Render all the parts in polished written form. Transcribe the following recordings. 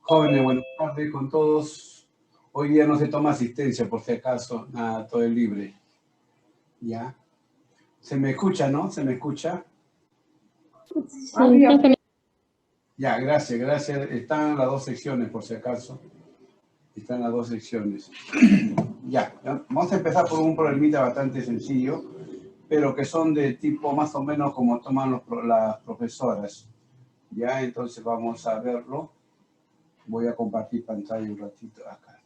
Jóvenes, buenas tardes con todos. Hoy día no se toma asistencia, por si acaso, nada, todo es libre. ¿Ya? ¿Se me escucha, no? ¿Se me escucha? Sí. Ya, gracias, gracias. Están las dos secciones, por si acaso. Están las dos secciones. Ya, vamos a empezar por un problemita bastante sencillo, pero que son de tipo más o menos como toman las profesoras. Ya, entonces vamos a verlo. Voy a compartir pantalla un ratito acá.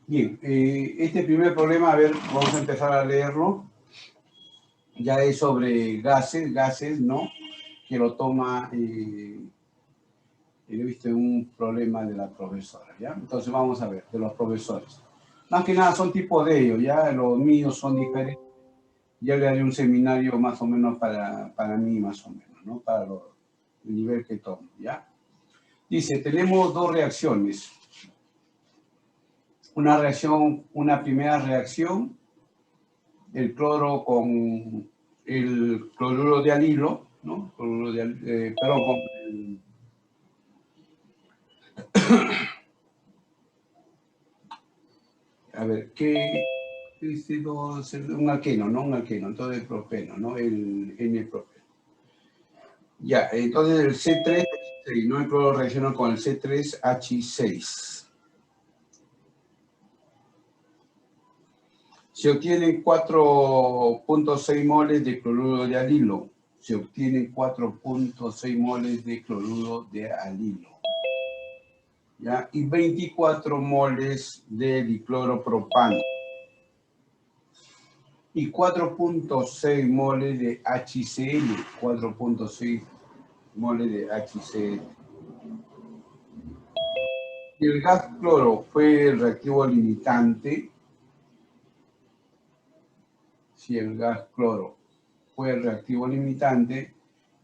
Bien, este primer problema, a ver, vamos a empezar a leerlo. Ya es sobre gases, ¿no? Que lo toma, he visto un problema de la profesora, ¿ya? Entonces vamos a ver, de los profesores. Más que nada son tipos de ellos, ¿ya? Los míos son diferentes. Ya le haré un seminario más o menos para mí, más o menos, ¿no? Para el nivel que tomo, ¿ya? Dice, tenemos dos reacciones. Una primera reacción, el cloro con el cloruro de alilo, ¿no? Perdón, con a ver, ¿qué es un alqueno, ¿no? Un alqueno, entonces el propeno, ¿no? El N-propeno. Ya, entonces el C3H6, ¿no? El cloro reacciona con el C3H6. Se obtienen 4.6 moles de cloruro de alilo. Se obtienen 4.6 moles de cloruro de alilo. ¿Ya? Y 24 moles de dicloropropano. Y 4.6 moles de HCl. 4.6 moles de HCl. Si el gas cloro fue el reactivo limitante,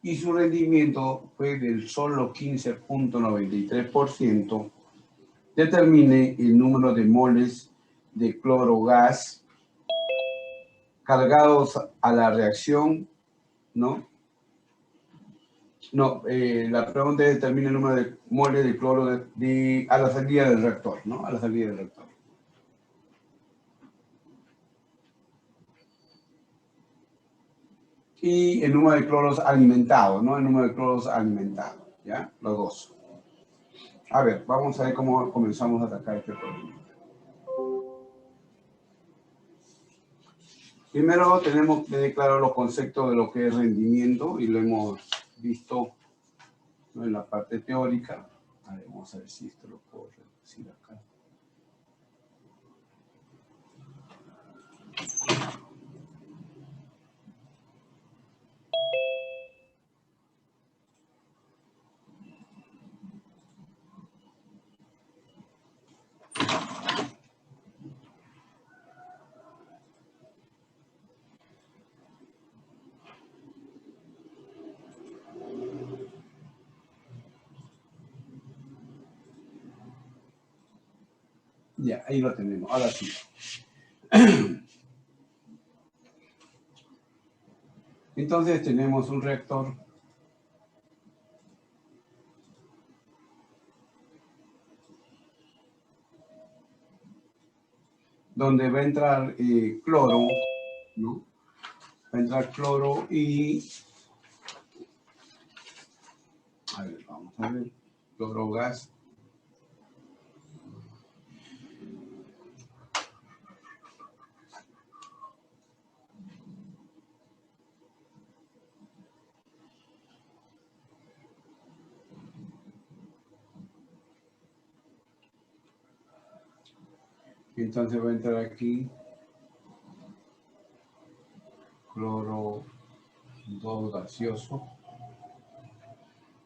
y su rendimiento fue del solo 15.93%, determine el número de moles de cloro gas cargados a la reacción, ¿no? No, la pregunta es determina el número de moles de cloro a la salida del reactor, ¿no? A la salida del reactor. Y el número de cloros alimentados, ¿no? El número de cloros alimentados, ¿ya? Los dos. A ver, vamos a ver cómo comenzamos a atacar este problema. Primero tenemos que declarar los conceptos de lo que es rendimiento y lo hemos visto, ¿no? En la parte teórica. A ver, vamos a ver si esto lo puedo reducir acá. Ya, ahí lo tenemos. Ahora sí. Entonces tenemos un reactor donde va a entrar cloro, ¿no? Va a entrar cloro y... A ver, vamos a ver. Cloro gas. Entonces va a entrar aquí cloro 2 gaseoso.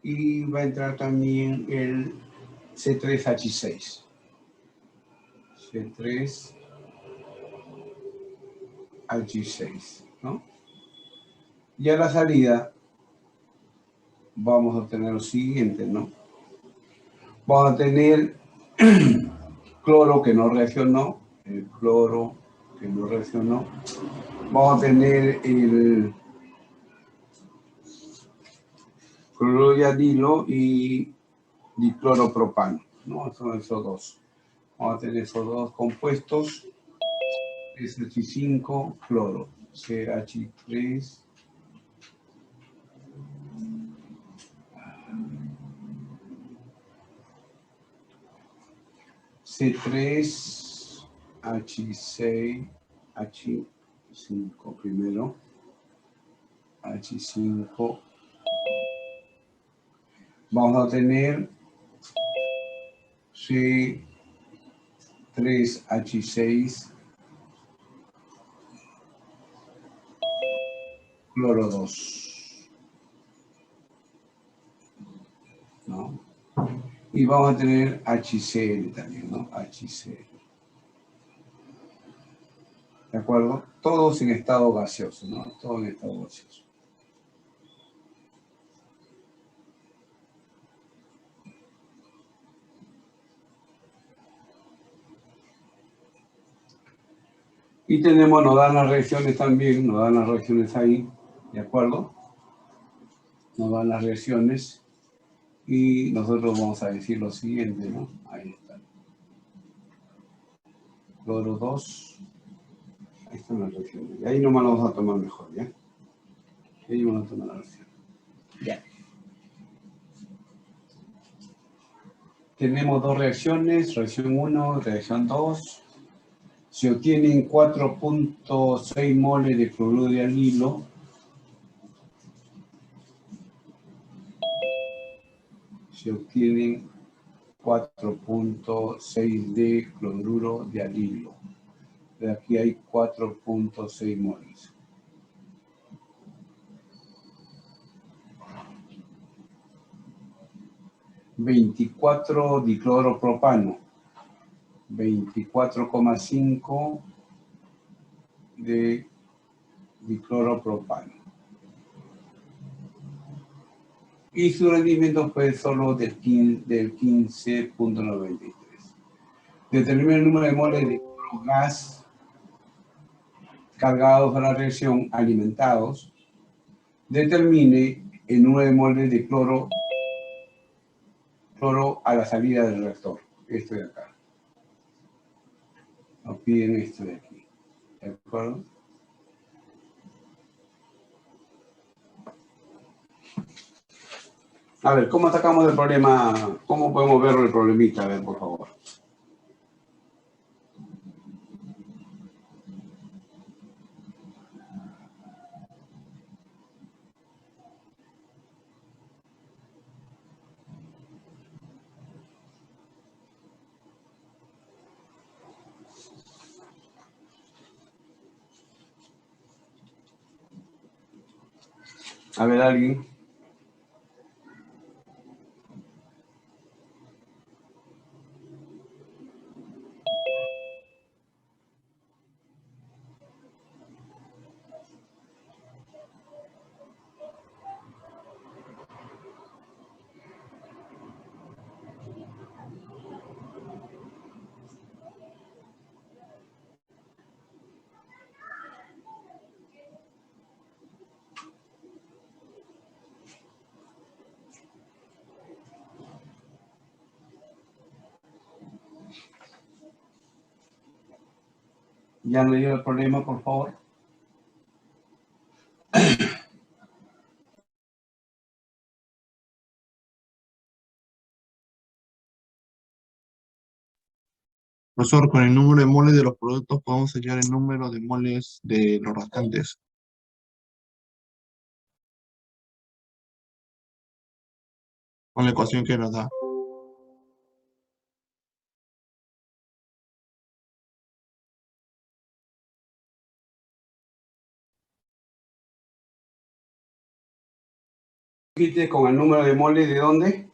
Y va a entrar también el C3H6. C3H6, ¿no? Y a la salida vamos a tener lo siguiente, ¿no? Vamos a tener cloro que no reaccionó, el cloro que no reaccionó. Vamos a tener el cloruro de anilo y dicloropropano, ¿no? Son esos dos. Vamos a tener esos dos compuestos, SH5, cloro, CH3, C3, H6, H5 primero, H5. Vamos a tener C3H6, cloro 2, ¿no? Y vamos a tener HCl también, ¿no? HCl. ¿De acuerdo? Todos en estado gaseoso, ¿no? Todos en estado gaseoso. Y tenemos, nos dan las reacciones también, nos dan las reacciones ahí, ¿de acuerdo? Nos dan las reacciones y nosotros vamos a decir lo siguiente, ¿no? Ahí está. Cloro 2, ahí están las reacciones. Y ahí nomás lo vamos a tomar mejor, ¿ya? Ahí vamos a tomar la reacción. Ya. Tenemos dos reacciones, reacción 1, reacción 2. Se obtienen 4.6 moles de cloruro de anilo se obtienen 4.6 de cloruro de anilo. De aquí hay 4.6 moles. $24 dicloropropano. 24,5 de dicloropropano. Y su rendimiento fue solo del 15.93. Determina el número de moles de gas cargados a la reacción alimentados. Determine el número de moles de cloro a la salida del reactor. Esto de acá. Nos piden esto de aquí. ¿De acuerdo? A ver, ¿cómo atacamos el problema? ¿Cómo podemos ver el problemita? A ver, por favor. A ver, alguien. ¿Ya me dio el problema, por favor? Profesor, con el número de moles de los productos podemos hallar el número de moles de los restantes. Con la ecuación que nos da. ¿Con el número de moles de dónde?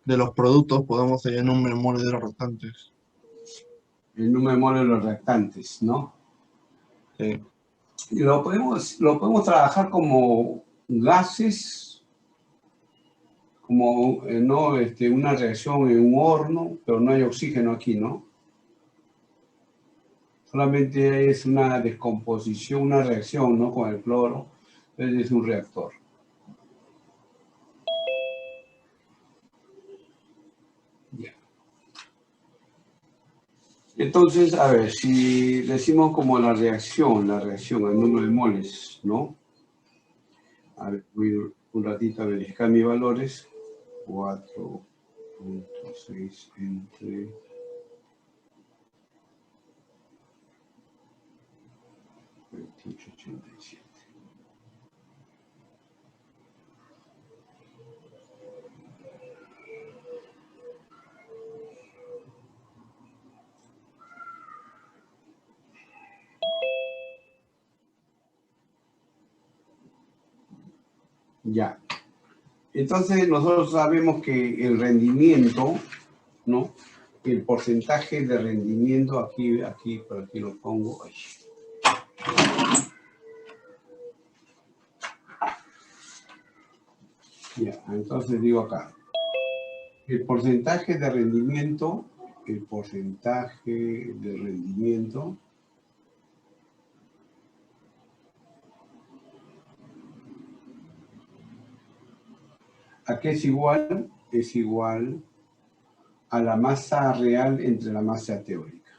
De los productos podemos hallar el número de moles de los restantes. El número de moles de los reactantes, ¿no? Sí. Y lo podemos trabajar como gases como ¿no? Una reacción en un horno, pero no hay oxígeno aquí, ¿no? Solamente es una descomposición, una reacción, ¿no? Con el cloro, entonces es un reactor. Ya. Entonces, a ver, si decimos como la reacción, el número de moles, ¿no? A ver, voy un ratito a verificar mis valores. 4.6 entre 28.87. Ya. Entonces nosotros sabemos que el rendimiento, ¿no? El porcentaje de rendimiento, por aquí lo pongo. Ay. Ya, entonces digo acá. El porcentaje de rendimiento, ¿a qué es igual? Es igual a la masa real entre la masa teórica.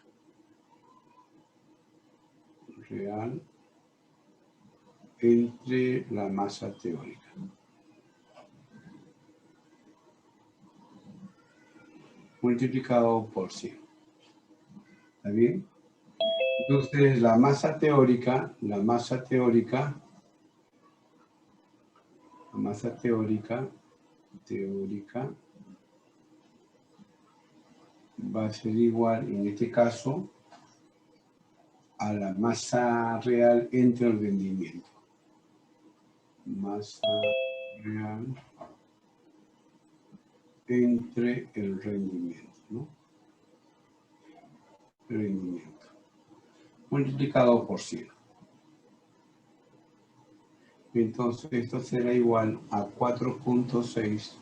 Real entre la masa teórica. Multiplicado por 100. ¿Está bien? Entonces, la masa teórica va a ser igual, en este caso, a la masa real entre el rendimiento. Masa real entre el rendimiento, ¿no? Rendimiento. Multiplicado por 100. Entonces, esto será igual a 4.6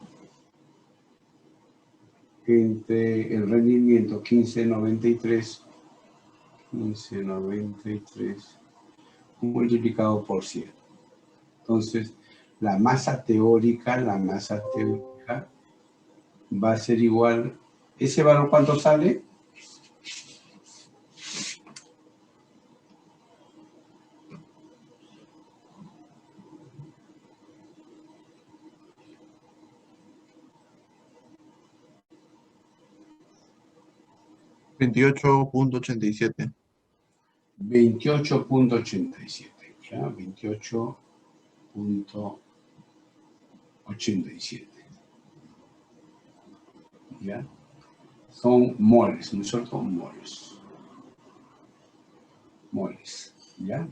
entre el rendimiento 1593 multiplicado por 100. Entonces, la masa teórica va a ser igual. ¿Ese valor cuánto sale? $28.87. 28.87. ¿Ya? 28.87. ¿Ya? Son moles, ¿no es cierto? Moles. ¿Ya?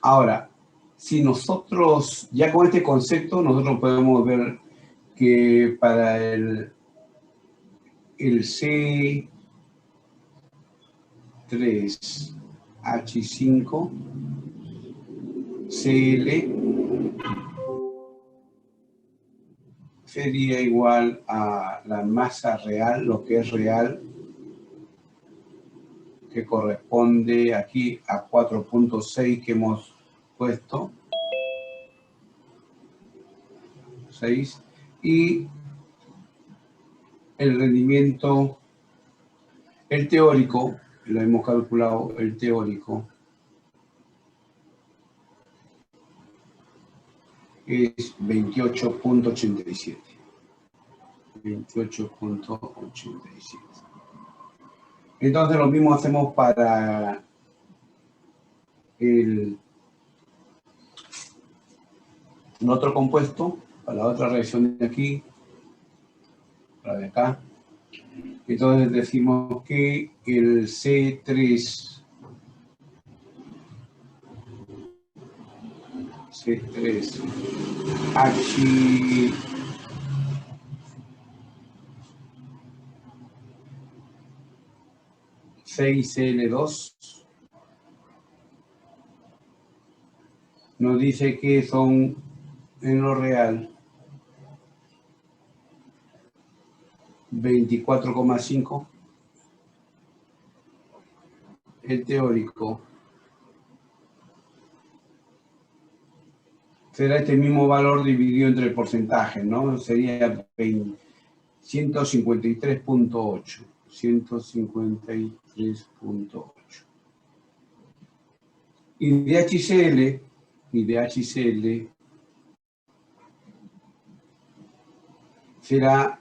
Ahora, si nosotros, ya con este concepto, nosotros podemos ver que para el C3H5 Cl sería igual a la masa real, lo que es real, que corresponde aquí a 4.6 que hemos puesto, 6, y el rendimiento, el teórico, lo hemos calculado, el teórico es 28.87. 28.87. Entonces lo mismo hacemos para el otro compuesto, para la otra reacción de aquí, para de acá. Entonces decimos que el C3H5 6L2 nos dice que son en lo real 24,5. El teórico será este mismo valor dividido entre el porcentaje, ¿no? Sería 153.8. 153.8. Y de HCl será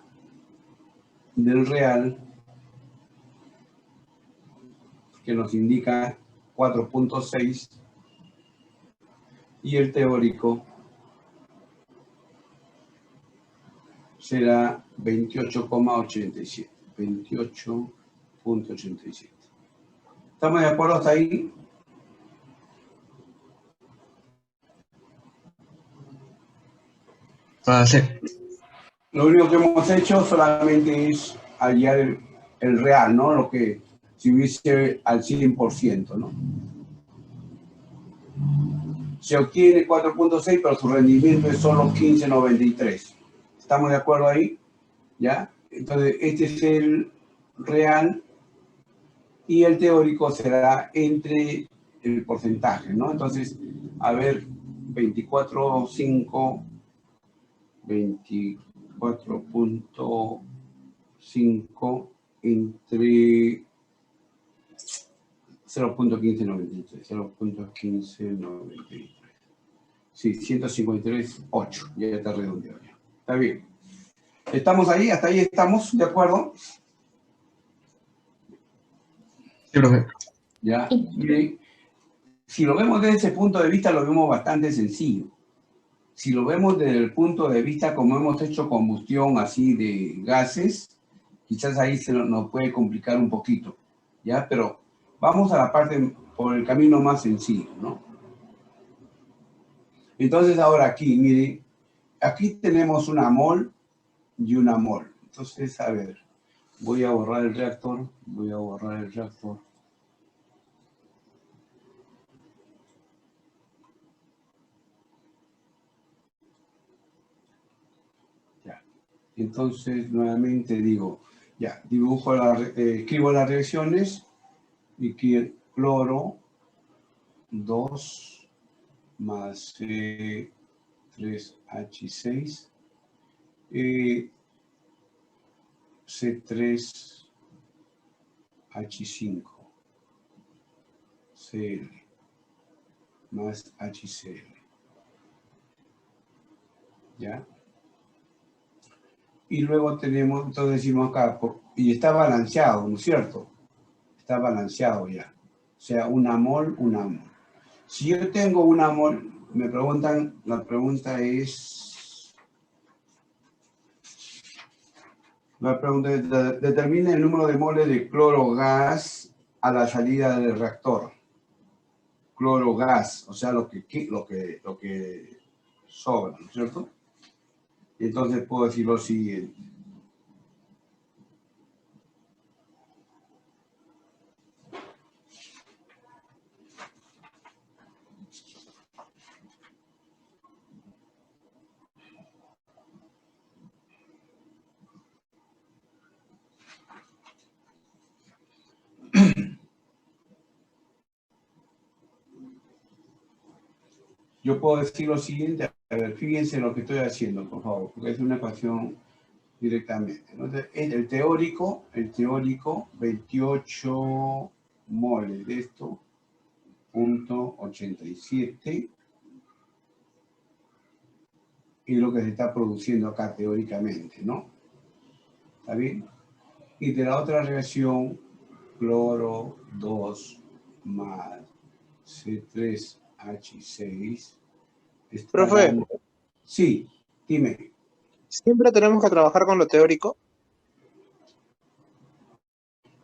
del real, que nos indica 4.6, y el teórico será 28,87. 28.87. ¿Estamos de acuerdo hasta ahí? Sí. Lo único que hemos hecho solamente es hallar el real, ¿no? Lo que si hubiese al 100%, ¿no? Se obtiene 4.6, pero su rendimiento es solo 15,93. ¿Estamos de acuerdo ahí? ¿Ya? Entonces, este es el real y el teórico será entre el porcentaje, ¿no? Entonces, a ver, 24.5, 24.5 entre 0.1593, 0.1593. Sí, 153.8, ya está redondeado. Está bien. ¿Estamos ahí? ¿Hasta ahí estamos? ¿De acuerdo? Sí, profe. Ya. Miren, si lo vemos desde ese punto de vista, lo vemos bastante sencillo. Si lo vemos desde el punto de vista como hemos hecho combustión así de gases, quizás ahí se nos puede complicar un poquito, ¿ya? Pero vamos a la parte por el camino más sencillo, ¿no? Entonces ahora aquí, mire, aquí tenemos una mol y una mol. Entonces, a ver, voy a borrar el reactor, Ya. Entonces, nuevamente digo, ya, escribo las reacciones y que cloro 2 más C3H6, C3H5, Cl más HCl. ¿Ya? Y luego tenemos, entonces decimos acá, y está balanceado, ¿no es cierto? Está balanceado ya. O sea, una mol. Si yo tengo una mol, me preguntan, la pregunta es, determina el número de moles de clorogas a la salida del reactor. Clorogas, o sea, lo que sobra, ¿no es cierto? Y entonces puedo decir lo siguiente. Yo puedo decir lo siguiente, a ver, fíjense lo que estoy haciendo, por favor, porque es una ecuación directamente. Entonces, el teórico, 28 moles de esto, 0.87, y lo que se está produciendo acá teóricamente, ¿no? ¿Está bien? Y de la otra reacción, cloro 2 más C3H6 está Profe, dando... Sí, dime. ¿siempre tenemos que trabajar con lo teórico?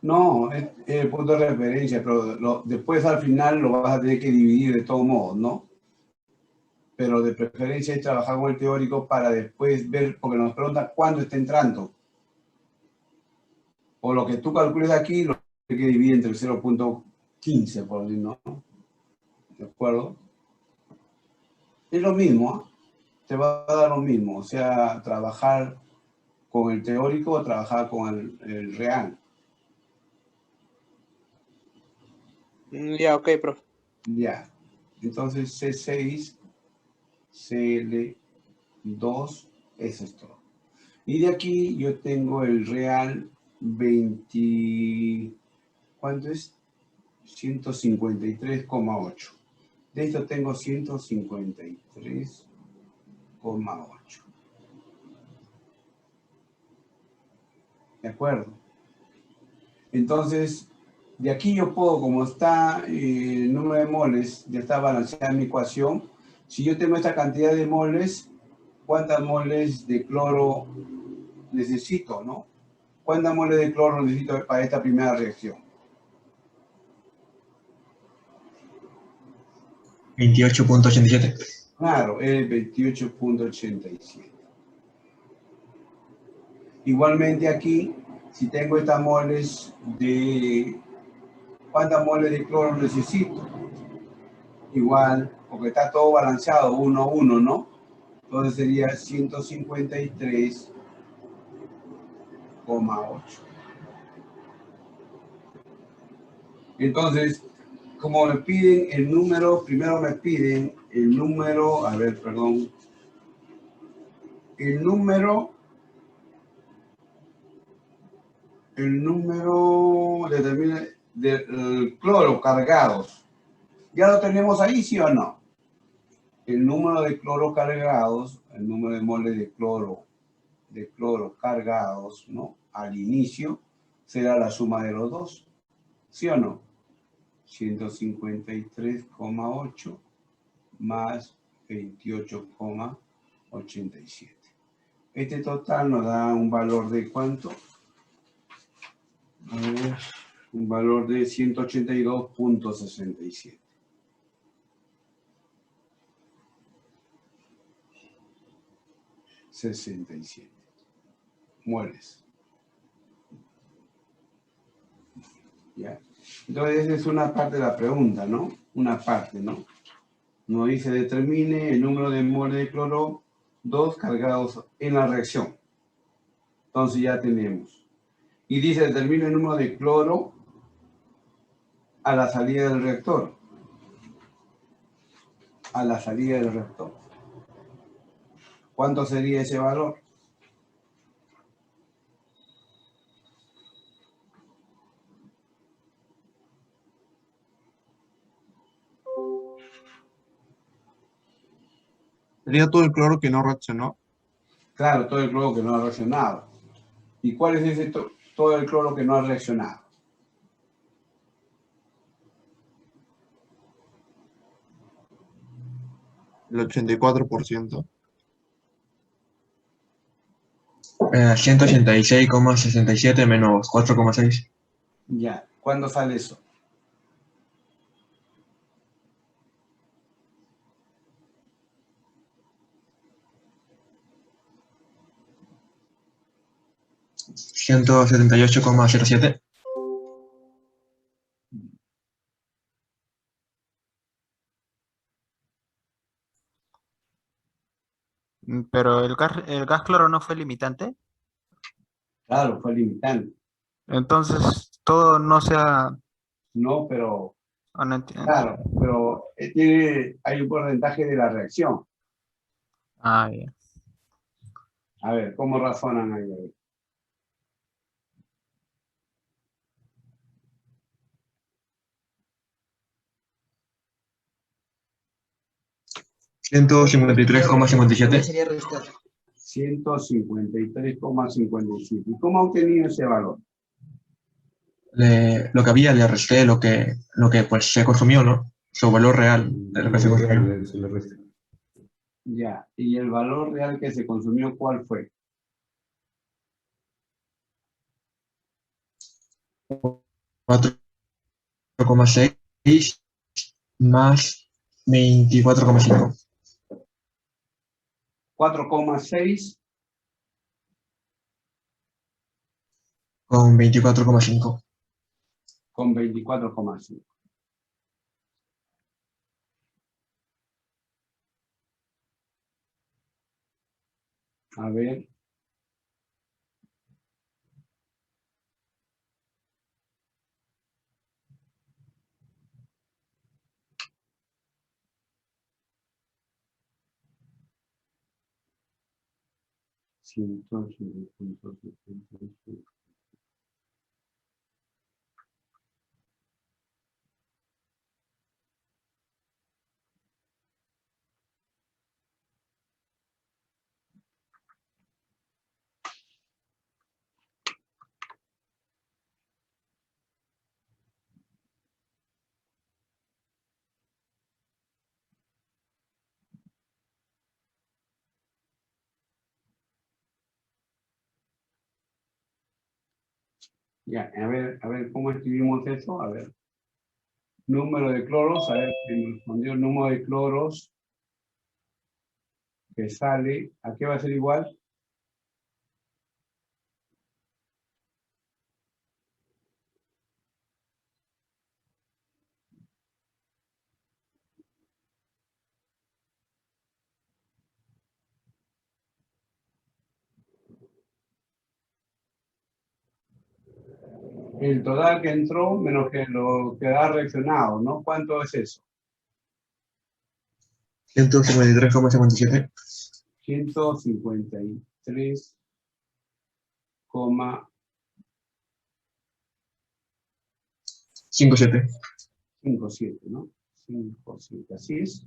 No, es el punto de referencia, pero después al final lo vas a tener que dividir de todos modos, ¿no? Pero de preferencia es trabajar con el teórico para después ver, porque nos preguntan cuándo está entrando. O lo que tú calcules aquí, lo que dividir entre 0.15, por decir, ¿no? ¿De acuerdo? Es lo mismo, ¿eh? Te va a dar lo mismo, o sea, trabajar con el teórico o trabajaba con el real. Ya, ok, profe. Ya. Entonces C6, CL2, eso es todo. Y de aquí yo tengo el real 20, ¿cuánto es? 153,8. De esto tengo 153,8. ¿De acuerdo? Entonces, de aquí yo puedo, como está el número de moles, ya está balanceada mi ecuación. Si yo tengo esta cantidad de moles, ¿cuántas moles de cloro necesito, no? ¿Cuántas moles de cloro necesito para esta primera reacción? 28.87. Claro, es 28,87. Igualmente aquí, si tengo estas moles de... ¿Cuántas moles de cloro necesito? Igual, porque está todo balanceado, 1 a 1, ¿no? Entonces sería 153,8. Entonces, como me piden el número, primero me piden el número, a ver, perdón, el número determina del cloro cargados. ¿Ya lo tenemos ahí, sí o no? El número de cloro cargados, el número de moles de cloro cargados, ¿no? Al inicio será la suma de los dos, ¿sí o no? 153,8 más 28,87. Este total nos da un valor de ¿cuánto? A ver, un valor de 182,67. Moles. ¿Ya? Entonces, esa es una parte de la pregunta, ¿no? Una parte, ¿no? Nos dice, determine el número de moles de cloro 2 cargados en la reacción. Entonces ya tenemos. Y dice, determine el número de cloro a la salida del reactor. A la salida del reactor. ¿Cuánto sería ese valor? Sería todo el cloro que no reaccionó. Claro, todo el cloro que no ha reaccionado. ¿Y cuál es ese todo el cloro que no ha reaccionado? El 84%. 186,67 menos 4,6. Ya. ¿Cuándo sale eso? ¿178,07? Pero el gas cloro no fue limitante. Claro, fue limitante. Entonces, todo no sea... No, pero, ah, no entiendo. claro, pero hay un porcentaje de la reacción. Ah, ya. A ver, ¿cómo razonan ahí? 153,57. 153,57. ¿Y cómo ha obtenido ese valor? Lo que había le resté lo que pues se consumió, ¿no? Su valor real de lo que se consumió. Ya. ¿Y el valor real que se consumió, cuál fue? 4,6 más 24,5. 4,6 Con 24,5. con 24,5. A ver. 180.75. Ya, a ver, ¿cómo escribimos eso? A ver. Número de cloros, a ver, me respondió el número de cloros que sale. ¿A qué va a ser igual? El total que entró menos que lo que ha reaccionado, ¿no? ¿Cuánto es eso? 153,57. 153,57, 57. ¿no? 57, así es.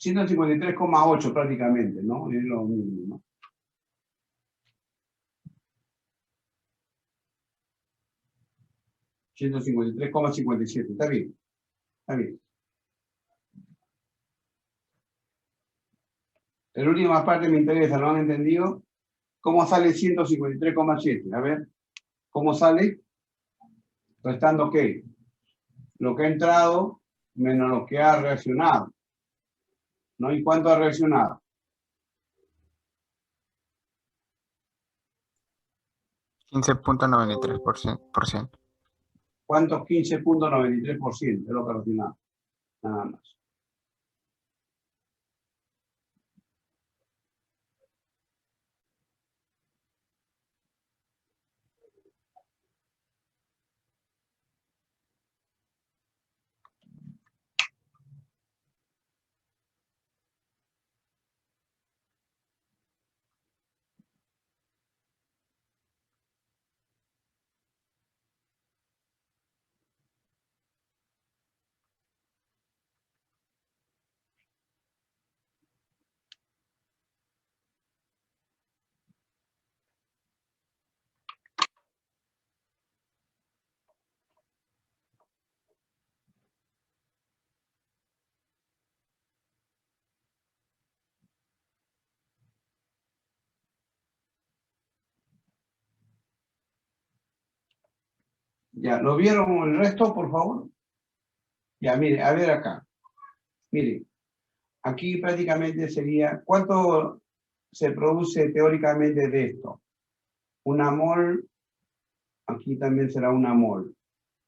$153,8 prácticamente, ¿no? Es lo mismo, ¿no? $153,57, está bien, está bien. La última parte me interesa, ¿lo han entendido? ¿Cómo sale 153,7? A ver, ¿cómo sale? Restando ¿qué? Lo que ha entrado menos lo que ha reaccionado, ¿no? ¿Y cuánto ha reaccionado? 15.93%. ¿Cuántos? 15,93% es lo que ha reaccionado, nada más. Ya, ¿lo vieron el resto, por favor? Ya, mire, a ver acá. Mire, aquí prácticamente sería, ¿cuánto se produce teóricamente de esto? Una mol, aquí también será una mol.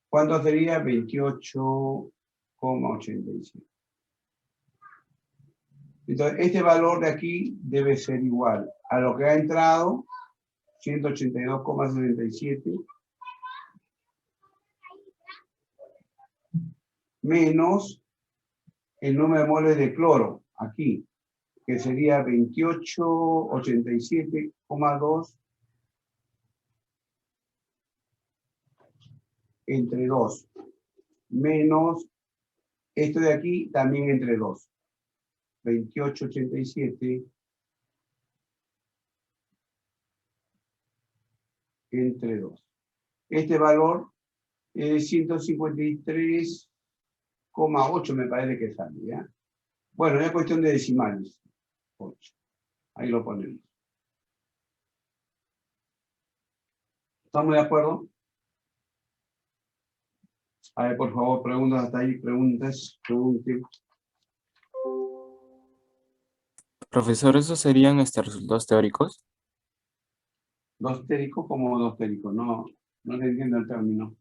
¿Cuánto sería? 28,87. Entonces, este valor de aquí debe ser igual a lo que ha entrado, 182,67, menos el número de moles de cloro, aquí, que sería 2887,2 entre 2, menos esto de aquí también entre 2. 2887 entre 2. Este valor es 153,8 me parece que sale, ¿ya? Bueno, es cuestión de decimales. 8. Ahí lo ponemos. ¿Estamos de acuerdo? A ver, por favor, preguntas hasta ahí, pregunten. Profesor, ¿esos serían resultados teóricos? ¿Dos téricos? ¿Cómo dos téricos? No, no le entiendo el término.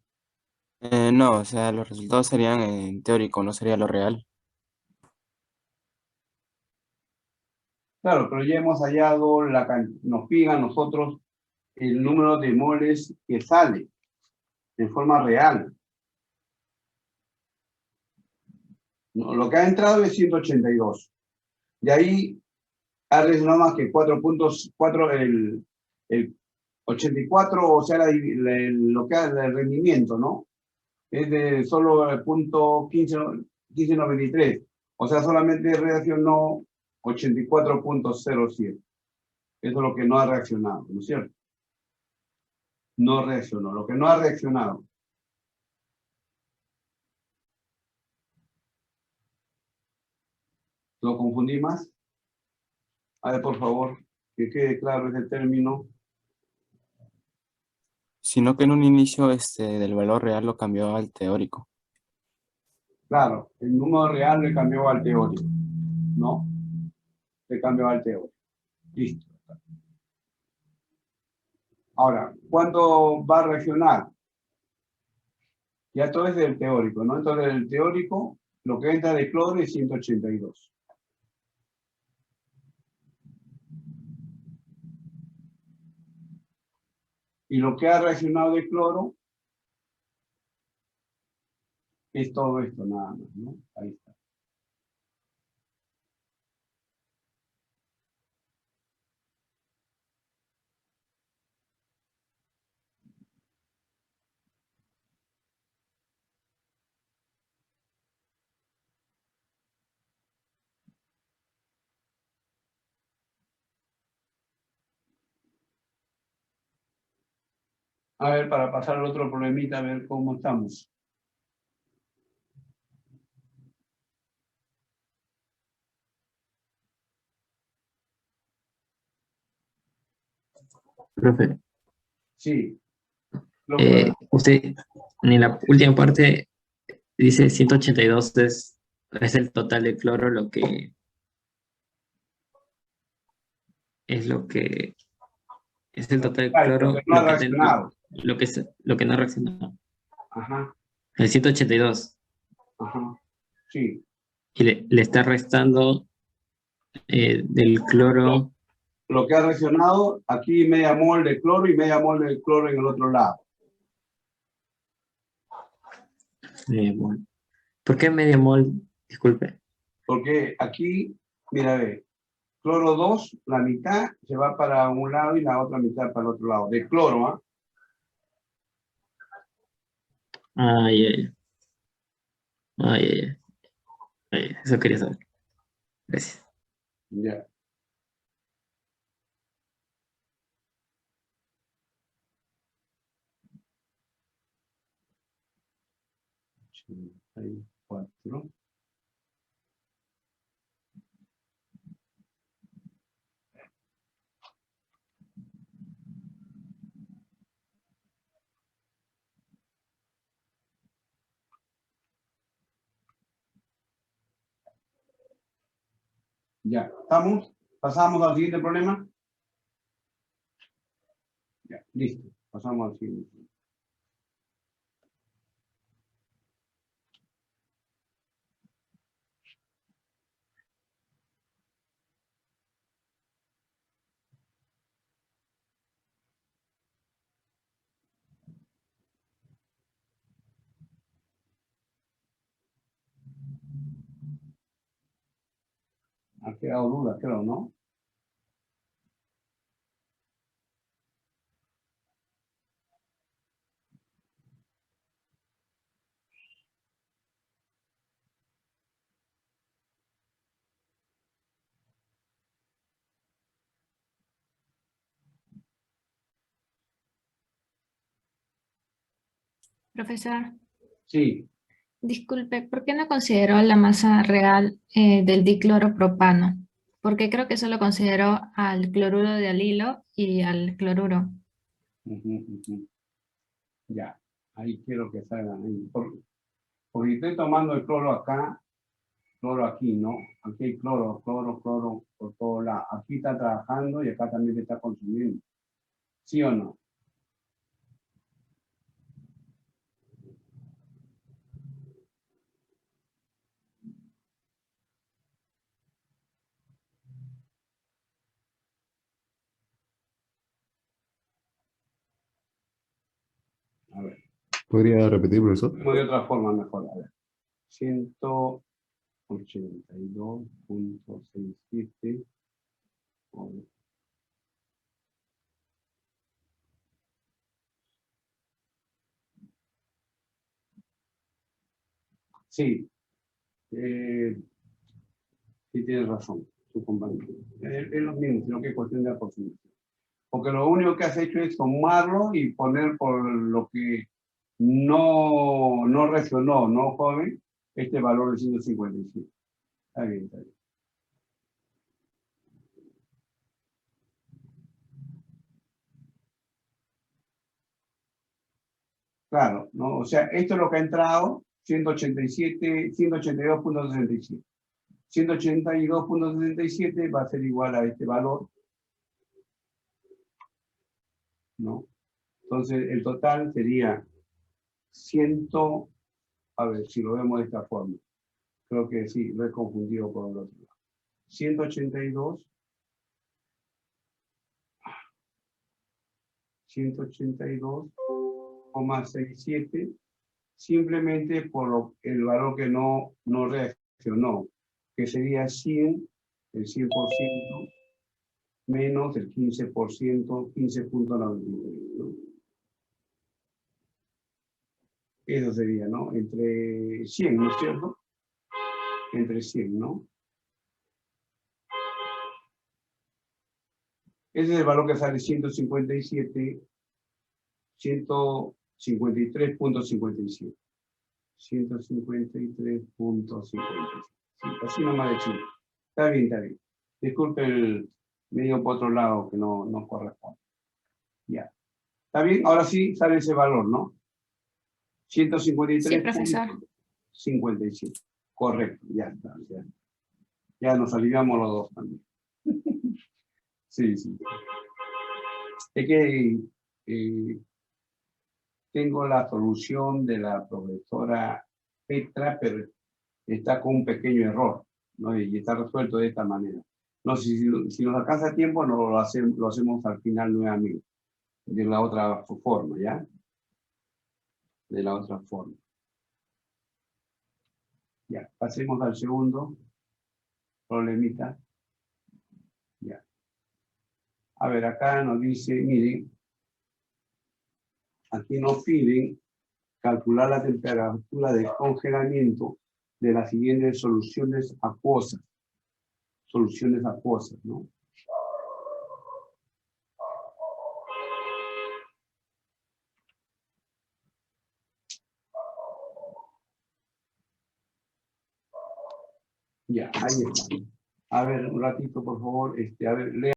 No, o sea, los resultados serían en teórico, no sería lo real. Claro, pero ya hemos hallado, nos piden a nosotros el número de moles que sale de forma real. No, lo que ha entrado es 182. Y ahí ha reaccionado más que 4.4, el 84, o sea, lo que es el rendimiento, ¿no? Es de solo el punto 1593. O sea, solamente reaccionó 84.07. Eso es lo que no ha reaccionado, ¿no es cierto? No reaccionó. Lo que no ha reaccionado. ¿Lo confundí más? A ver, por favor, que quede claro ese término. Sino que en un inicio del valor real lo cambió al teórico. Claro, el número real le cambió al teórico, ¿no? Le cambió al teórico. Listo. Ahora, ¿cuánto va a reaccionar? Ya todo es del teórico, ¿no? Entonces, el teórico, lo que entra de cloro es 182. Y lo que ha reaccionado de cloro es todo esto nada más, ¿no? Ahí está. A ver, para pasar al otro problemita, a ver cómo estamos. Profe, Sí. usted en la última parte dice 182 es el total de cloro, lo que es el total de Claro, lo que cloro, no ha reaccionado. lo que no reaccionó. Ajá, El 182 ajá. Sí. y le está restando del Lo, cloro. lo que ha reaccionado, aquí media mol de cloro y media mol de cloro en el otro lado. Bueno. ¿Por qué medio mol? Disculpe. Porque aquí, mira, ve, cloro 2, la mitad se va para un lado y la otra mitad para el otro lado. De cloro, ¿ah? Ay, ay, ay, ay, ay, eso quería saber. Gracias. Ya. Ahí, 4. Ya, ¿estamos? ¿Pasamos al siguiente problema? Ya, listo. Pasamos al siguiente. Ha quedado duda, creo, ¿no? Profesor, Sí. disculpe, ¿por qué no consideró la masa real del dicloropropano? Porque creo que solo consideró al cloruro de alilo y al cloruro. Ujú, ujú. Ya. Ahí quiero que salgan ahí. Porque estoy tomando el cloro acá, cloro aquí, ¿no? Aquí hay cloro, cloro, cloro por todos lados. Aquí está trabajando y acá también se está consumiendo. ¿Sí o no? A ver. ¿Podría repetir, profesor? De otra forma mejor. A ver. 100. 82.67. Sí, sí tienes razón, tu compañero. Es lo mismo, sino que es cuestión de aproximación. Porque lo único que has hecho es tomarlo y poner por lo que no reaccionó, no joven, este valor de 157. Está bien, está bien. Claro, ¿no? O sea, esto es lo que ha entrado, 187, 182.67. 182.67 va a ser igual a este valor, ¿no? Entonces, el total sería 100, a ver si lo vemos de esta forma. Creo que sí, lo he confundido con el otro lado. 182,67, simplemente por el valor que no reaccionó, que sería 100, el 100%, menos el 15%, 15.93, ¿no? Eso sería, ¿no? Entre 100, ¿no es cierto? Entre 100, ¿no? Ese es el valor que sale 153.57. 153.57. Sí, así nomás de chile. Está bien, está bien. Disculpe el medio por otro lado que no corresponde. Ya. ¿Está bien? Ahora sí sale ese valor, ¿no? Sí, profesor. 153.57. Correcto, ya está. Ya nos aliviamos los dos también. Sí, sí. Es que tengo la solución de la profesora Petra, pero está con un pequeño error, ¿no? Y está resuelto de esta manera. No sé si nos alcanza tiempo, lo hacemos al final nuevamente, de la otra forma, ¿ya? De la otra forma. Ya, pasemos al segundo problemita. Ya. A ver, acá nos dice, miren, aquí nos piden calcular la temperatura de congelamiento de las siguientes soluciones acuosas. Soluciones acuosas, ¿no? Ya, ahí está. A ver, un ratito, por favor. A ver, lea.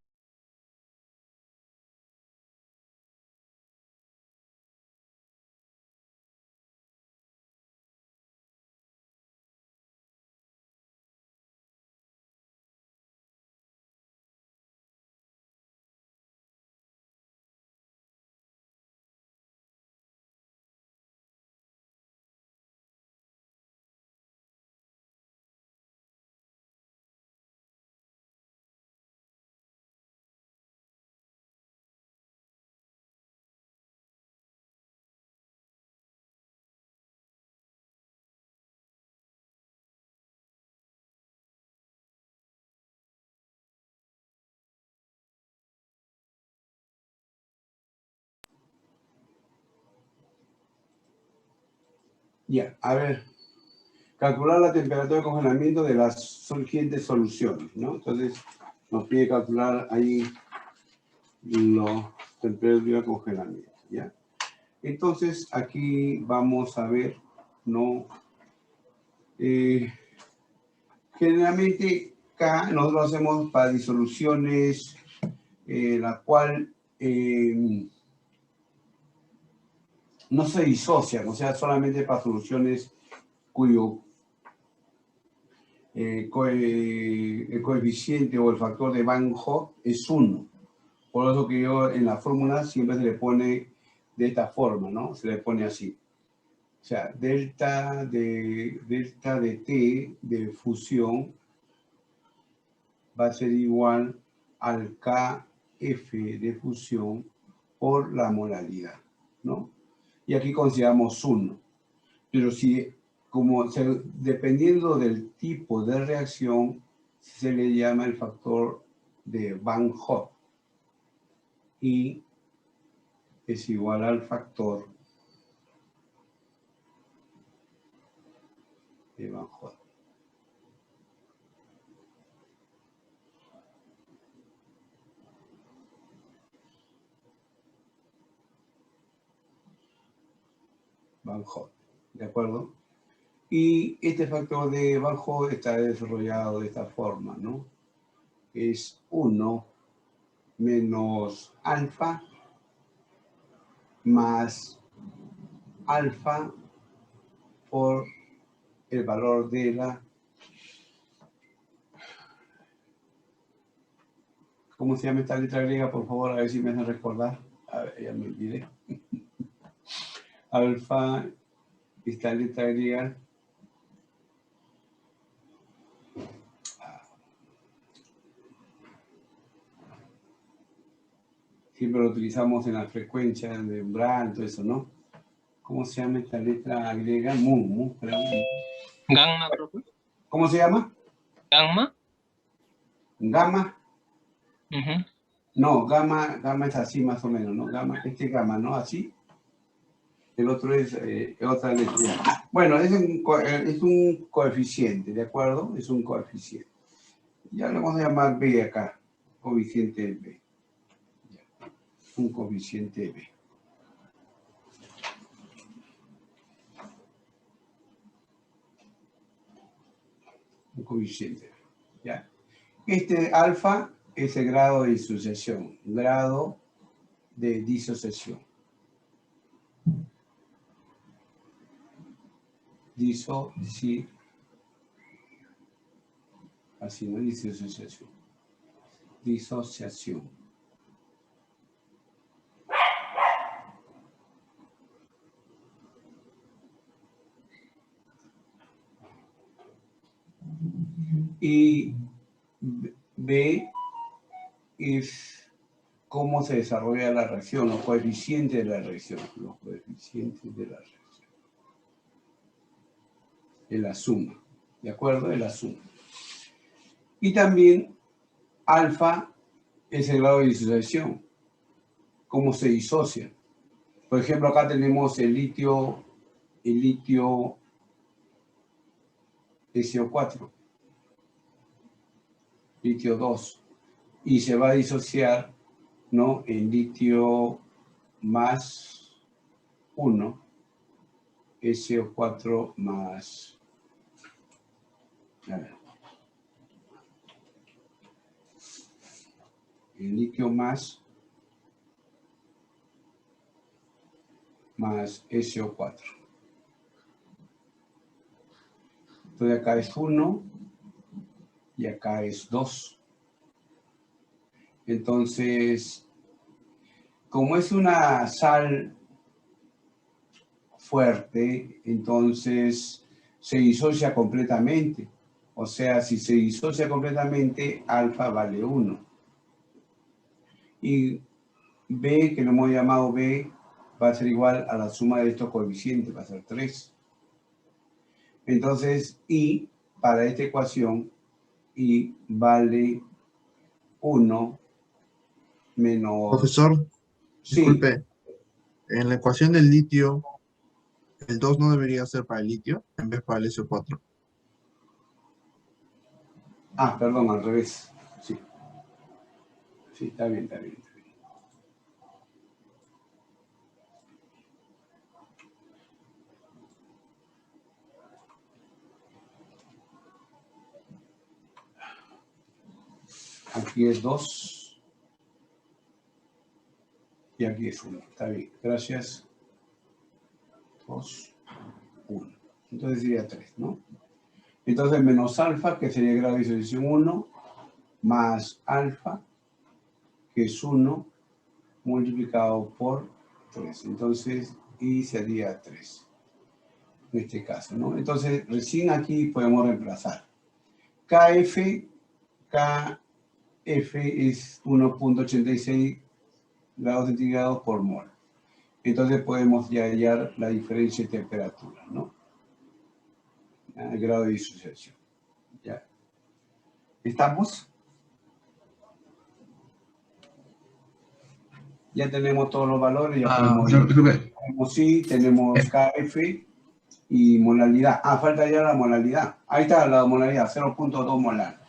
Ya, a ver. Calcular la temperatura de congelamiento de las siguientes soluciones, ¿no? Entonces, nos pide calcular ahí la temperatura de congelamiento, ¿ya? Entonces, aquí vamos a ver, ¿no? Generalmente, acá nosotros hacemos para disoluciones, la cual no se disocian, o sea, solamente para soluciones cuyo el coeficiente o el factor de Van Hoff es 1. Por eso que yo en la fórmula siempre se le pone de esta forma, ¿no? Se le pone así. O sea, delta de T de fusión va a ser igual al KF de fusión por la molaridad, ¿no? Y aquí consideramos 1. Pero si dependiendo del tipo de reacción, se le llama el factor de Van Hoff. Y es igual al factor de Van Hoff. Van Hoff, ¿de acuerdo? Y este factor de Van Hoff está desarrollado de esta forma, ¿no? Es 1 menos alfa más alfa por el valor de la... ¿Cómo se llama esta letra griega? Por favor, a ver si me hacen recordar. A ver, ya me olvidé. Alfa, esta letra griega. Siempre lo utilizamos en la frecuencia de umbral, todo eso, ¿no? ¿Cómo se llama esta letra griega? Mu, perdón. Gamma, profe. ¿Cómo se llama? Gamma. Gamma. Ujú. No, gamma es así más o menos, ¿no? Gamma, gamma, ¿no? Así. El otro es otra letra. Bueno, es un coeficiente, ¿de acuerdo? Es un coeficiente. Ya lo vamos a llamar B acá. Coeficiente B. Un coeficiente B. Un coeficiente B. ¿Ya? Este alfa es el grado de disociación. Grado de disociación. Así, ¿no? Disociación. Disociación. Y B es cómo se desarrolla la reacción, los coeficientes de la reacción. Los coeficientes de la reacción. Es la suma, ¿de acuerdo? Es la suma. Y también alfa es el grado de disociación. Cómo se disocia. Por ejemplo, acá tenemos el litio SO4. Litio 2, y se va a disociar, ¿no? En litio más 1, SO4 más, a ver, el litio más SO4. Entonces acá es 1 y acá es 2. Entonces, como es una sal fuerte, entonces se disocia completamente. O sea, si se disocia completamente, alfa vale 1. Y B, que lo hemos llamado B, va a ser igual a la suma de estos coeficientes, va a ser 3. Entonces, I, para esta ecuación, I vale 1 menos... Profesor, Sí. disculpe, en la ecuación del litio, el 2 no debería ser para el litio en vez para el SO4. Ah, perdón, al revés. Sí. Sí, está bien. Aquí es 2. Y aquí es 1. Está bien. Gracias. 2, 1. Entonces sería 3, ¿no? Entonces menos alfa, que sería el grado de disociación 1, más alfa, que es 1, multiplicado por 3. Entonces, I sería 3. En este caso, ¿no? Entonces, recién aquí podemos reemplazar. KF es 1.86 grados centígrados por mol. Entonces podemos ya hallar la diferencia de temperatura, ¿no? ¿ya? El grado de disociación. ¿Ya? ¿Estamos? Ya tenemos todos los valores, ya podemos ir. Disculpe, Tenemos sí, tenemos KF y molalidad. Falta ya la molalidad. Ahí está la molalidad, 0.2 molar.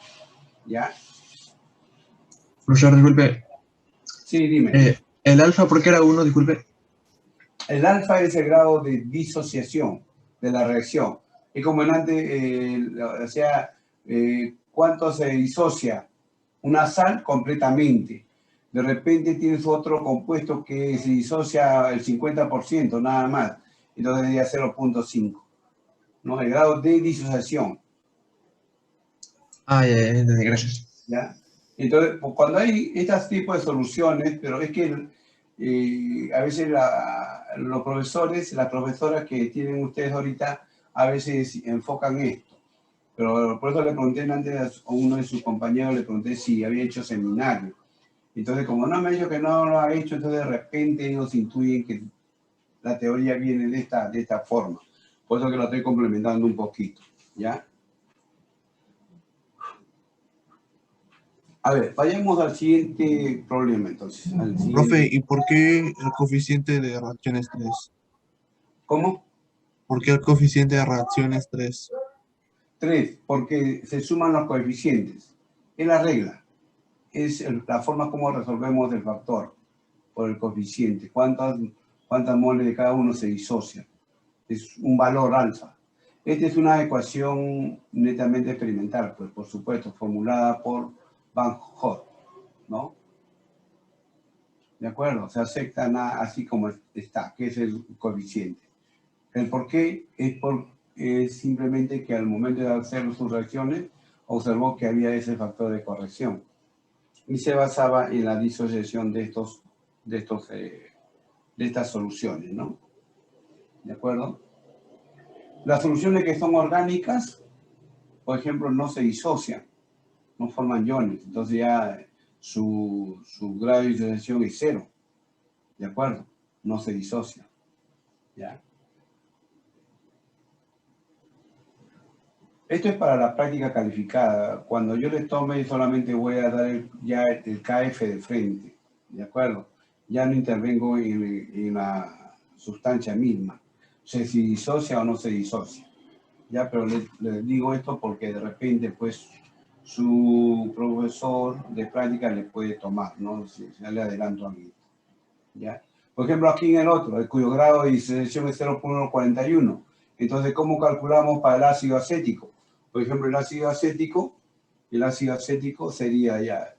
¿Ya? profesor, disculpe. Sí, dime. ¿El alfa por qué era 1? Disculpe. El alfa es el grado de disociación de la reacción. Es como en antes, o sea, cuánto se disocia una sal completamente. De repente tienes otro compuesto que se disocia el 50% nada más. Entonces sería 0.5. ¿No? El grado de disociación. Ya, entendí, gracias. ¿Ya? Entonces, pues, cuando hay estos tipos de soluciones, pero es que a veces los profesores, las profesoras que tienen ustedes ahorita, a veces enfocan esto. Pero por eso le pregunté antes a uno de sus compañeros, le pregunté si había hecho seminario. Entonces, como no me ha dicho que no lo ha hecho, entonces de repente ellos intuyen que la teoría viene de esta forma. Por eso que lo estoy complementando un poquito, ¿ya? A ver, vayamos al siguiente problema, entonces. Al siguiente. Profe, ¿y por qué el coeficiente de reacción es 3? ¿Cómo? ¿Por qué el coeficiente de reacción es 3? 3, porque se suman los coeficientes. Es la regla. Es la forma como resolvemos el factor por el coeficiente. ¿Cuántas moles de cada uno se disocian? Es un valor alfa. Esta es una ecuación netamente experimental, pues por supuesto, formulada por Van Hoff, ¿no? ¿De acuerdo? Se acepta así como está, que es el coeficiente. El por qué es simplemente que al momento de hacer sus reacciones, observó que había ese factor de corrección. Y se basaba en la disociación de estas soluciones, ¿no? ¿De acuerdo? Las soluciones que son orgánicas, por ejemplo, no se disocian, no forman iones. Entonces ya su grado de disociación es 0. ¿De acuerdo? No se disocia. ¿Ya? Esto es para la práctica calificada. Cuando yo les tome, solamente voy a dar ya el KF de frente. ¿De acuerdo? Ya no intervengo en la sustancia misma. O sea, si disocia o no se disocia. Ya, pero les digo esto porque de repente, pues, su profesor de práctica le puede tomar, ¿no? Si le adelanto a mí. ¿Ya? Por ejemplo, aquí en el otro, el cuyo grado de disociación es 0.41. Entonces, ¿cómo calculamos para el ácido acético? Por ejemplo, el ácido acético sería ya...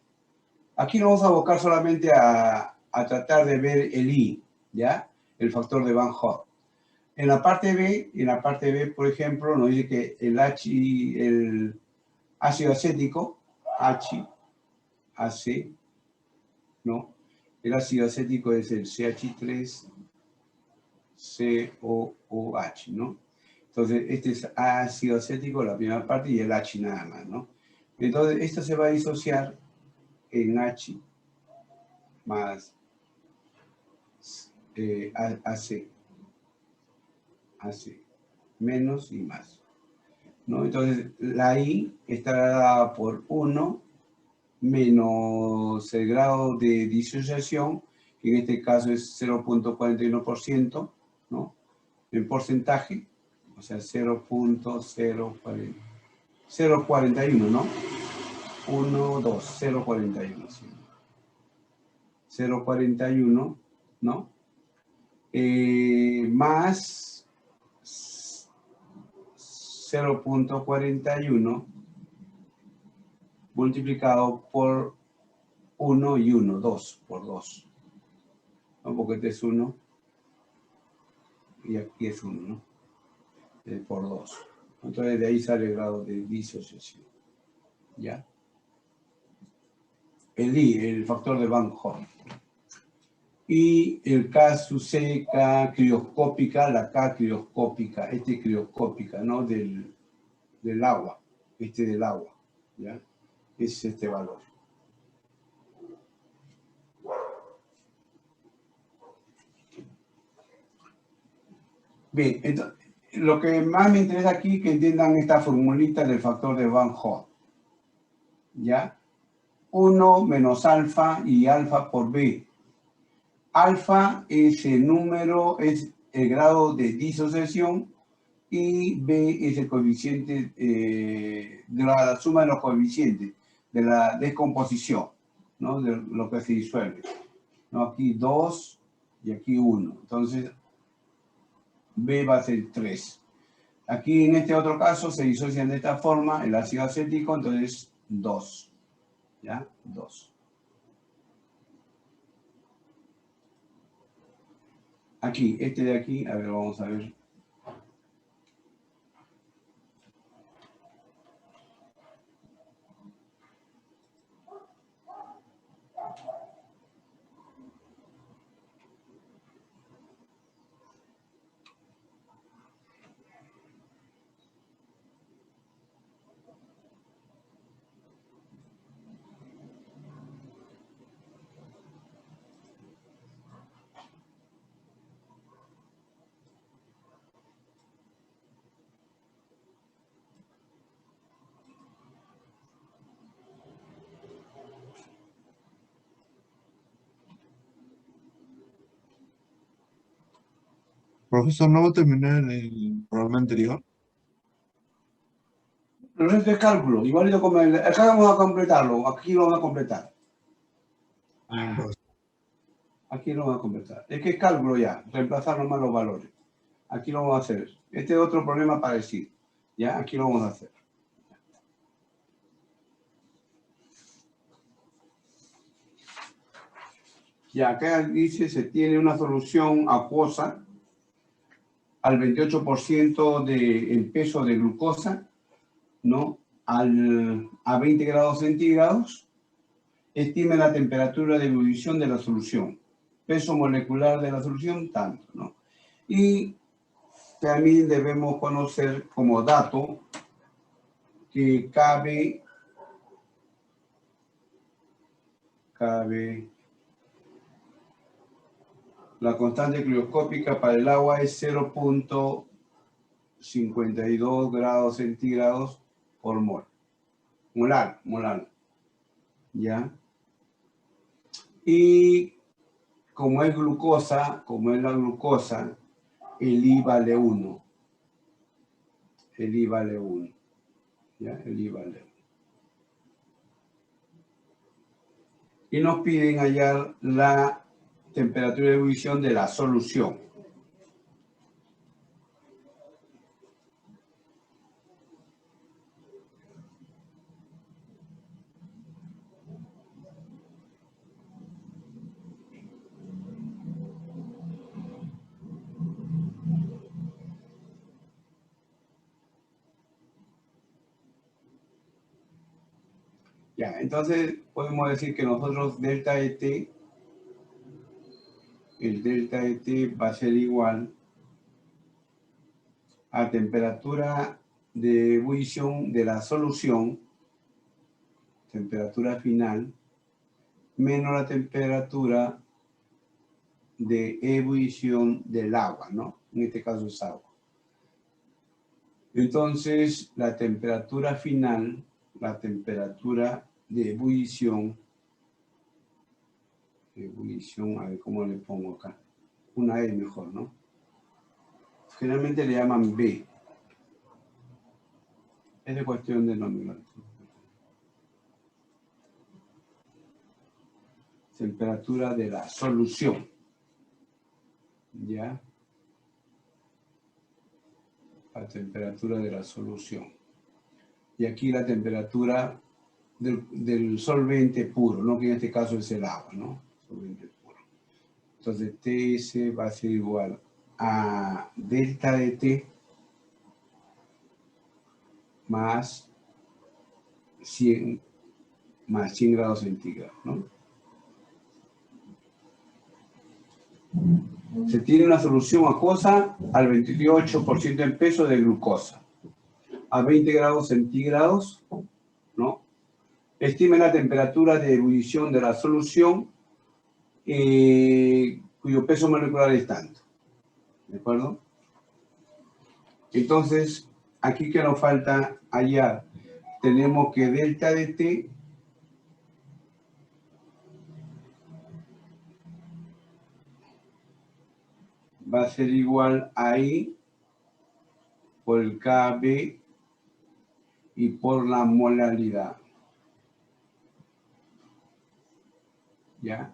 Aquí nos vamos a abocar solamente a tratar de ver el I, ¿ya? El factor de Van Hoff. En la parte B, por ejemplo, nos dice que el ácido acético, HAC, ¿no? El ácido acético es el CH3COOH, ¿no? Entonces, este es ácido acético, la primera parte, y el H nada más, ¿no? Entonces, esto se va a disociar en H más AC, menos y más, ¿no? Entonces, la I estará dada por 1 menos el grado de disociación, que en este caso es 0.41%, ¿no? En porcentaje, o sea, 0.041, ¿no? 1, 2, 0.41, sí. 0.41, ¿no? Más 0.41 multiplicado por 1 y 1, 2 por 2. ¿No? Porque este es 1 y aquí es 1, ¿no? Por 2. Entonces de ahí sale el grado de disociación. ¿Ya? El I, el factor de Van Hoff. Y el K sub C, K crioscópica, la K crioscópica, crioscópica, ¿no? Del agua, del agua, ¿ya? Es este valor. Bien, entonces, lo que más me interesa aquí es que entiendan esta formulita del factor de Van Hoff. ¿Ya? 1 menos alfa y alfa por B. Alfa es el número, es el grado de disociación y B es el coeficiente de la suma de los coeficientes de la descomposición, ¿no? De lo que se disuelve, ¿no? Aquí 2 y aquí 1. Entonces, B va a ser 3. Aquí en este otro caso se disocian de esta forma el ácido acético, entonces 2. ¿Ya? 2. Aquí, este de aquí, a ver, vamos a ver. Profesor, ¿no va a terminar el programa anterior? Pero esto es cálculo, igualito como acá vamos a completarlo, aquí lo vamos a completar. Aquí lo vamos a completar. Es que es cálculo ya, reemplazar nomás los valores. Aquí lo vamos a hacer. Este es otro problema parecido. Ya, aquí lo vamos a hacer. Y acá dice, se tiene una solución acuosa al 28% del peso de glucosa, ¿no? A 20 grados centígrados. Estime la temperatura de ebullición de la solución. Peso molecular de la solución, tanto, ¿no? Y también debemos conocer como dato que cabe la constante crioscópica para el agua es 0.52 grados centígrados por mol. Molar. ¿Ya? Y como es la glucosa, el I vale 1. El I vale 1. ¿Ya? El I vale 1. Y nos piden hallar la temperatura de ebullición de la solución. Ya, entonces podemos decir que nosotros delta ET, el delta ET va a ser igual a temperatura de ebullición de la solución, temperatura final, menos la temperatura de ebullición del agua, ¿no? En este caso es agua. Entonces, la temperatura final, la temperatura de ebullición, a ver cómo le pongo acá, una E mejor, ¿no? Generalmente le llaman B. Es de cuestión de nomenclatura. Temperatura de la solución. ¿Ya? La temperatura de la solución. Y aquí la temperatura del solvente puro, ¿no? Que en este caso es el agua, ¿no? Solvente puro. Entonces, TS va a ser igual a delta de T más 100 grados centígrados, ¿no? Se tiene una solución acuosa al 28% en peso de glucosa. A 20 grados centígrados, ¿no? Estime la temperatura de ebullición de la solución cuyo peso molecular es tanto. ¿De acuerdo? Entonces, aquí que nos falta hallar, tenemos que delta de T va a ser igual a I por el KB y por la molaridad. ¿Ya?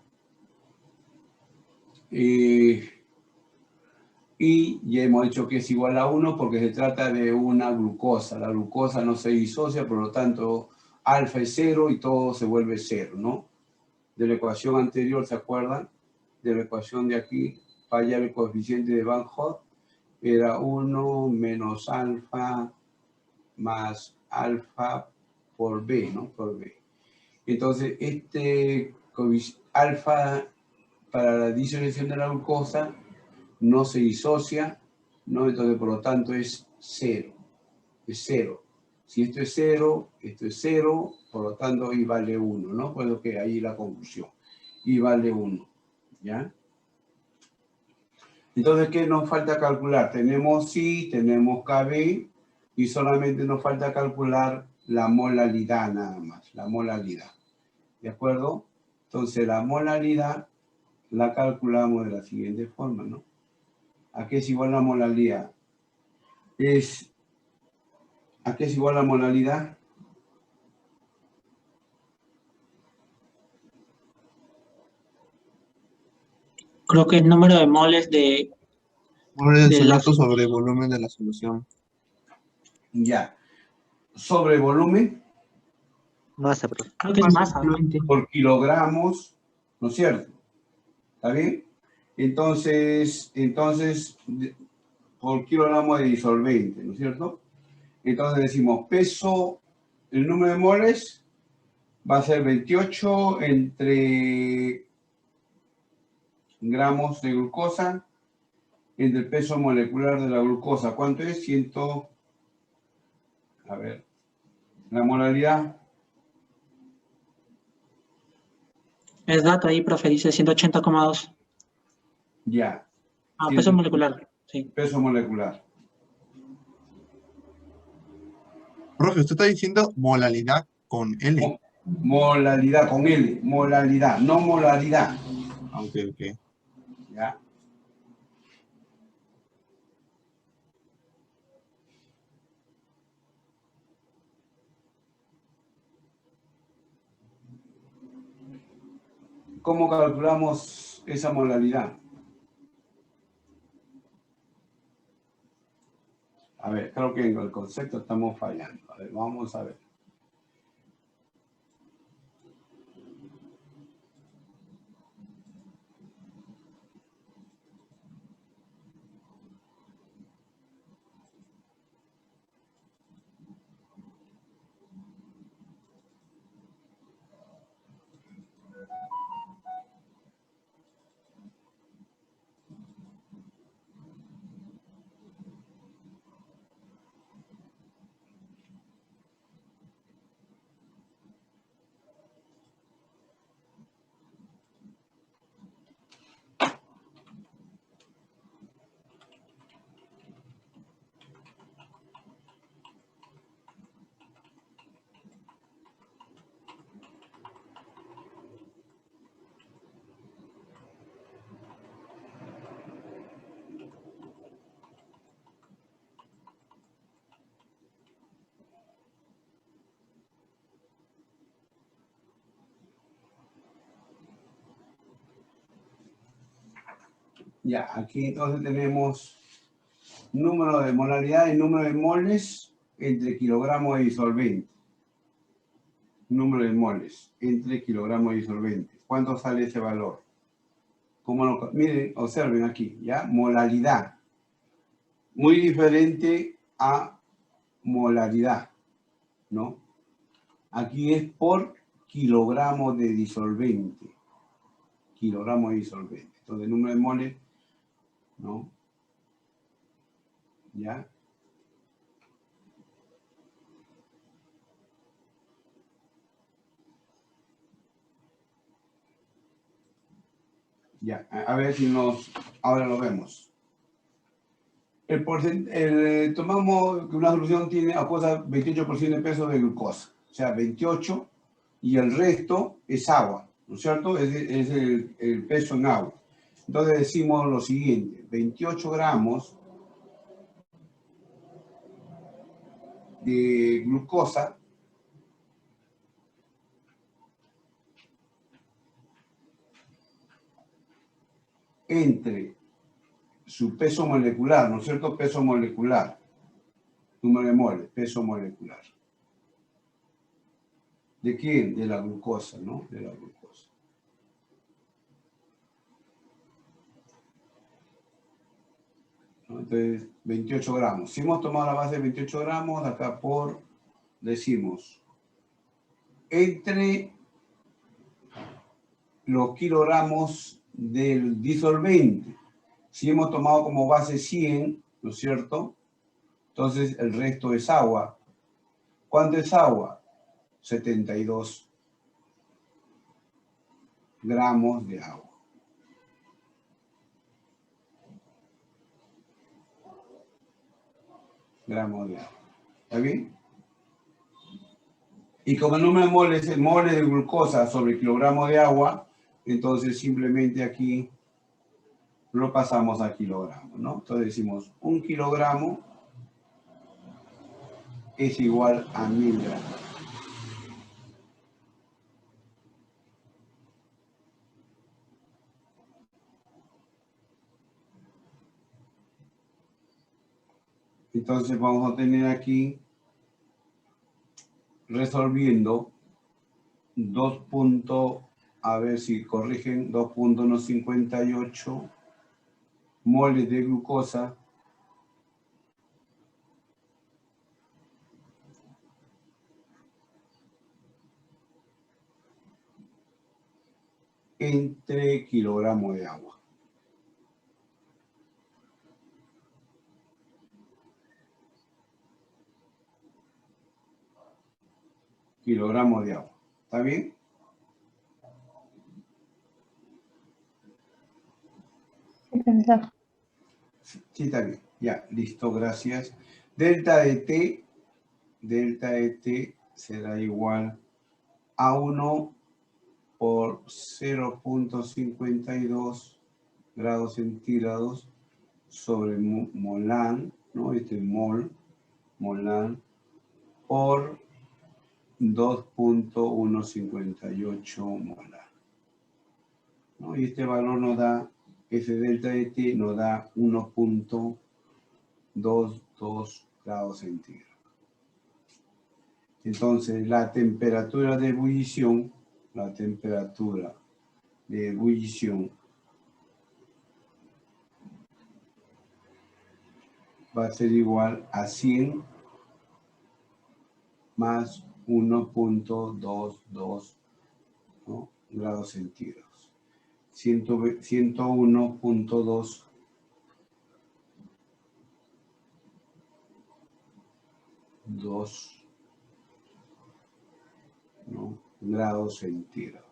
Y ya hemos dicho que es igual a 1 porque se trata de una glucosa. La glucosa no se disocia, por lo tanto, alfa es 0 y todo se vuelve 0, ¿no? De la ecuación anterior, ¿se acuerdan? De la ecuación de aquí, para hallar el coeficiente de Van Hoff, era 1 menos alfa más alfa por B, ¿no? Por B. Entonces, alfa para la disociación de la glucosa no se disocia, ¿no? Entonces, por lo tanto, es 0. Es 0. Si esto es 0, esto es 0, por lo tanto, I vale 1, ¿no? Pues que ahí la conclusión. I vale 1, ¿ya? Entonces, ¿qué nos falta calcular? Tenemos I, tenemos KB, y solamente nos falta calcular la molaridad nada más, la molaridad. ¿De acuerdo? Entonces, la molaridad la calculamos de la siguiente forma, ¿no? ¿A qué es igual la molaridad? ¿A qué es igual la molaridad? Creo que es número de moles de Moles del de la... soluto sobre volumen de la solución. Ya. Sobre volumen Masa, profe. Creo que es masa, obviamente. por kilogramos, ¿no es cierto? ¿Está bien? Entonces, por kilogramo de disolvente, ¿no es cierto? Entonces decimos peso, el número de moles va a ser 28 entre gramos de glucosa entre el peso molecular de la glucosa. ¿Cuánto es? A ver, la molaridad. Es dato ahí, profe, dice 180,2. Ya. Peso molecular, sí. Peso molecular. Profe, usted está diciendo molaridad con L. Molaridad con L, molaridad, no molaridad. Ok, ok. ¿Ya? ¿Cómo calculamos esa molaridad? A ver, creo que en el concepto estamos fallando. A ver, vamos a ver. Ya, aquí entonces tenemos número de molaridad y número de moles entre kilogramos de disolvente. Número de moles entre kilogramos de disolvente. ¿Cuánto sale ese valor? Miren, observen aquí, ¿ya? Molaridad. Muy diferente a molaridad, ¿no? Aquí es por kilogramo de disolvente. Kilogramo de disolvente. Entonces, el número de moles, ¿no? ¿Ya? Ya, a ver si ahora lo vemos. tomamos que una solución tiene acuosa 28% de peso de glucosa, o sea, 28, y el resto es agua, ¿no es cierto? Es el peso en agua. Entonces decimos lo siguiente, 28 gramos de glucosa entre su peso molecular, ¿no es cierto? Peso molecular, número de moles, peso molecular. ¿De quién? De la glucosa, ¿no? De la glucosa. ¿No? Entonces, 28 gramos. Si hemos tomado la base de 28 gramos, acá decimos, entre los kilogramos del disolvente. Si hemos tomado como base 100, ¿no es cierto? Entonces el resto es agua. ¿Cuánto es agua? 72 gramos de agua. Gramos de agua. ¿Está bien? Y como el número de moles es moles de glucosa sobre kilogramo de agua, entonces simplemente aquí lo pasamos a kilogramos, ¿no? Entonces decimos 1 kilogramo es igual a 1000 gramos. Entonces vamos a tener aquí, resolviendo, 2. A ver si corrigen, 2.158 moles de glucosa entre kilogramos de agua. Kilogramos de agua. ¿Está bien? Sí, está bien. Ya, listo, gracias. Delta de T será igual a 1 por 0.52 grados centígrados sobre molán, ¿no? Este es molán, por 2.158 molar, ¿no? Y este valor nos da, ese delta de T nos da 1.22 grados centígrados. Entonces, la temperatura de ebullición va a ser igual a 100 más 1.22, ¿no? grados centígrados. 101.2 ¿no? grados centígrados.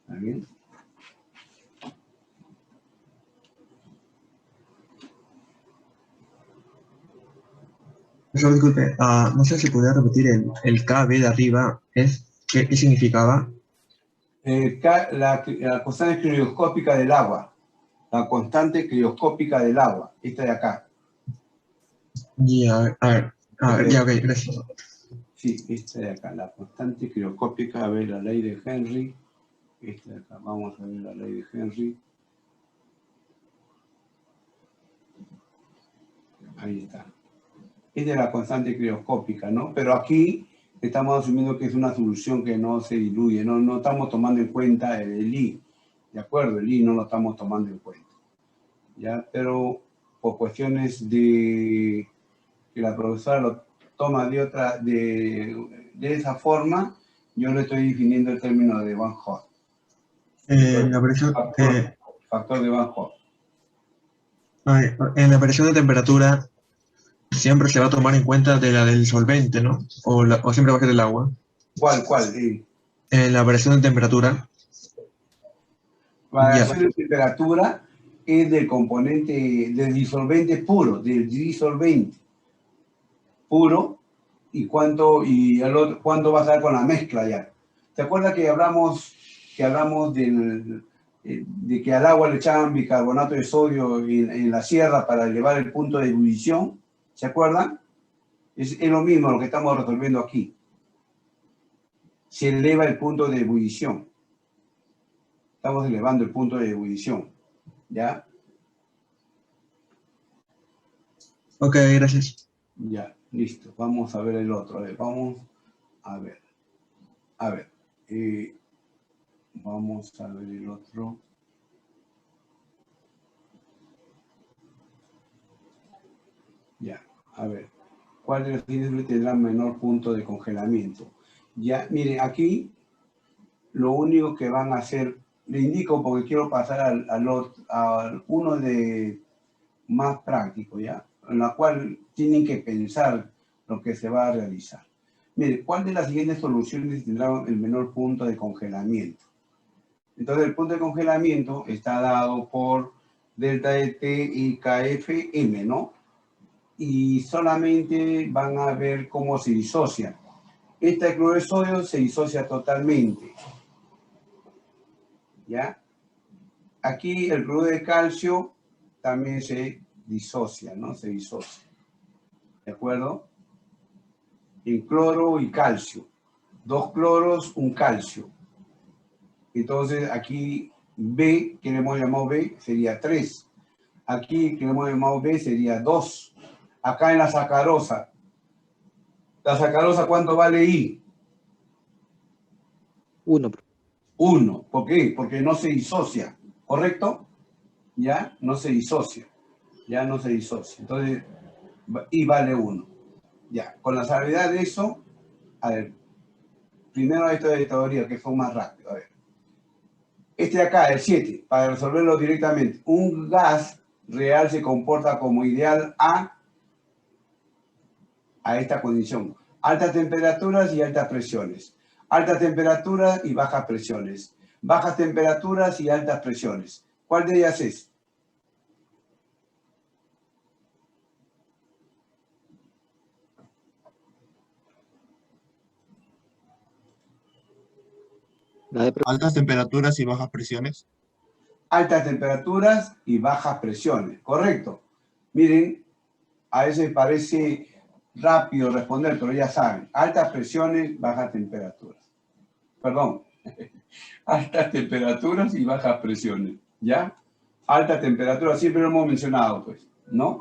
¿Está bien? Profesor, disculpe, no sé si podría repetir el KB de arriba, ¿qué significaba? La constante crioscópica del agua. La constante crioscópica del agua. Esta de acá. Ya, ya, ok, gracias. Sí, esta de acá. La constante crioscópica, a ver la ley de Henry. Esta de acá, vamos a ver la ley de Henry. Ahí está. Esta es la constante crioscópica, ¿no? Pero aquí estamos asumiendo que es una solución que no se diluye, no estamos tomando en cuenta el I, ¿de acuerdo? El I no lo estamos tomando en cuenta, ¿ya? Pero por cuestiones de que la profesora lo toma de esa forma, yo le estoy definiendo el término de Van Hoff. Factor de Van Hoff. En la variación de temperatura, siempre se va a tomar en cuenta de la del solvente, ¿no? O siempre va a ser del agua. ¿Cuál? En la variación de temperatura. Variación de temperatura es del componente, del disolvente puro, del disolvente puro, y cuánto va a estar con la mezcla ya. ¿Te acuerdas que hablamos de que al agua le echaban bicarbonato de sodio en la sierra para elevar el punto de ebullición? ¿Se acuerdan? Es lo mismo lo que estamos resolviendo aquí. Se eleva el punto de ebullición. Estamos elevando el punto de ebullición. ¿Ya? Ok, gracias. Ya, listo. Vamos a ver el otro. A ver, vamos a ver. A ver. Vamos a ver el otro. Ya, a ver. ¿Cuál de los siguientes tendrá menor punto de congelamiento? Ya, miren, aquí lo único que van a hacer, le indico porque quiero pasar al uno de más práctico, ¿ya? En la cual tienen que pensar lo que se va a realizar. Mire, ¿cuál de las siguientes soluciones tendrá el menor punto de congelamiento? Entonces, el punto de congelamiento está dado por delta de T y KFM, ¿no? Y solamente van a ver cómo se disocia. Este cloruro de sodio se disocia totalmente. ¿Ya? Aquí el cloruro de calcio también se disocia, ¿no? Se disocia. ¿De acuerdo? En cloro y calcio. 2 cloros, un calcio. Entonces aquí B, que le hemos llamado B, sería 3. Aquí, que le hemos llamado B, sería 2. Acá en la sacarosa. ¿La sacarosa cuánto vale I? 1. 1. ¿Por qué? Porque no se disocia. ¿Correcto? ¿Ya? No se disocia. Ya no se disocia. Entonces, I vale 1. Ya. Con la salvedad de eso, a ver. Primero esto de teoría, que fue más rápido. A ver. Este de acá, el 7, para resolverlo directamente. Un gas real se comporta como ideal a esta condición. Altas temperaturas y altas presiones. Altas temperaturas y bajas presiones. Bajas temperaturas y altas presiones. ¿Cuál de ellas es? Altas temperaturas y bajas presiones. Altas temperaturas y bajas presiones. Correcto. Miren, a veces parece rápido responder, pero ya saben. Altas presiones, bajas temperaturas. Perdón. Altas temperaturas y bajas presiones. ¿Ya? Alta temperatura, siempre lo hemos mencionado, pues. ¿No?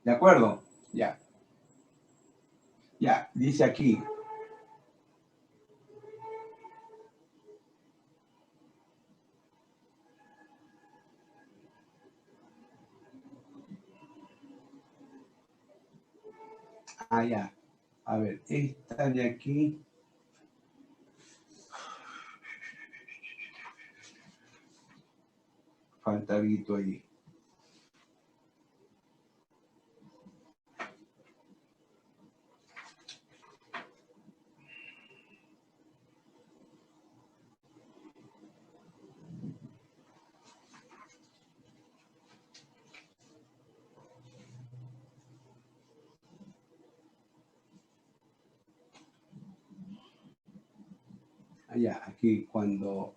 ¿De acuerdo? Ya. Ya, dice aquí. Ah, ya. A ver, esta de aquí. Falta algo ahí. Allá, aquí, cuando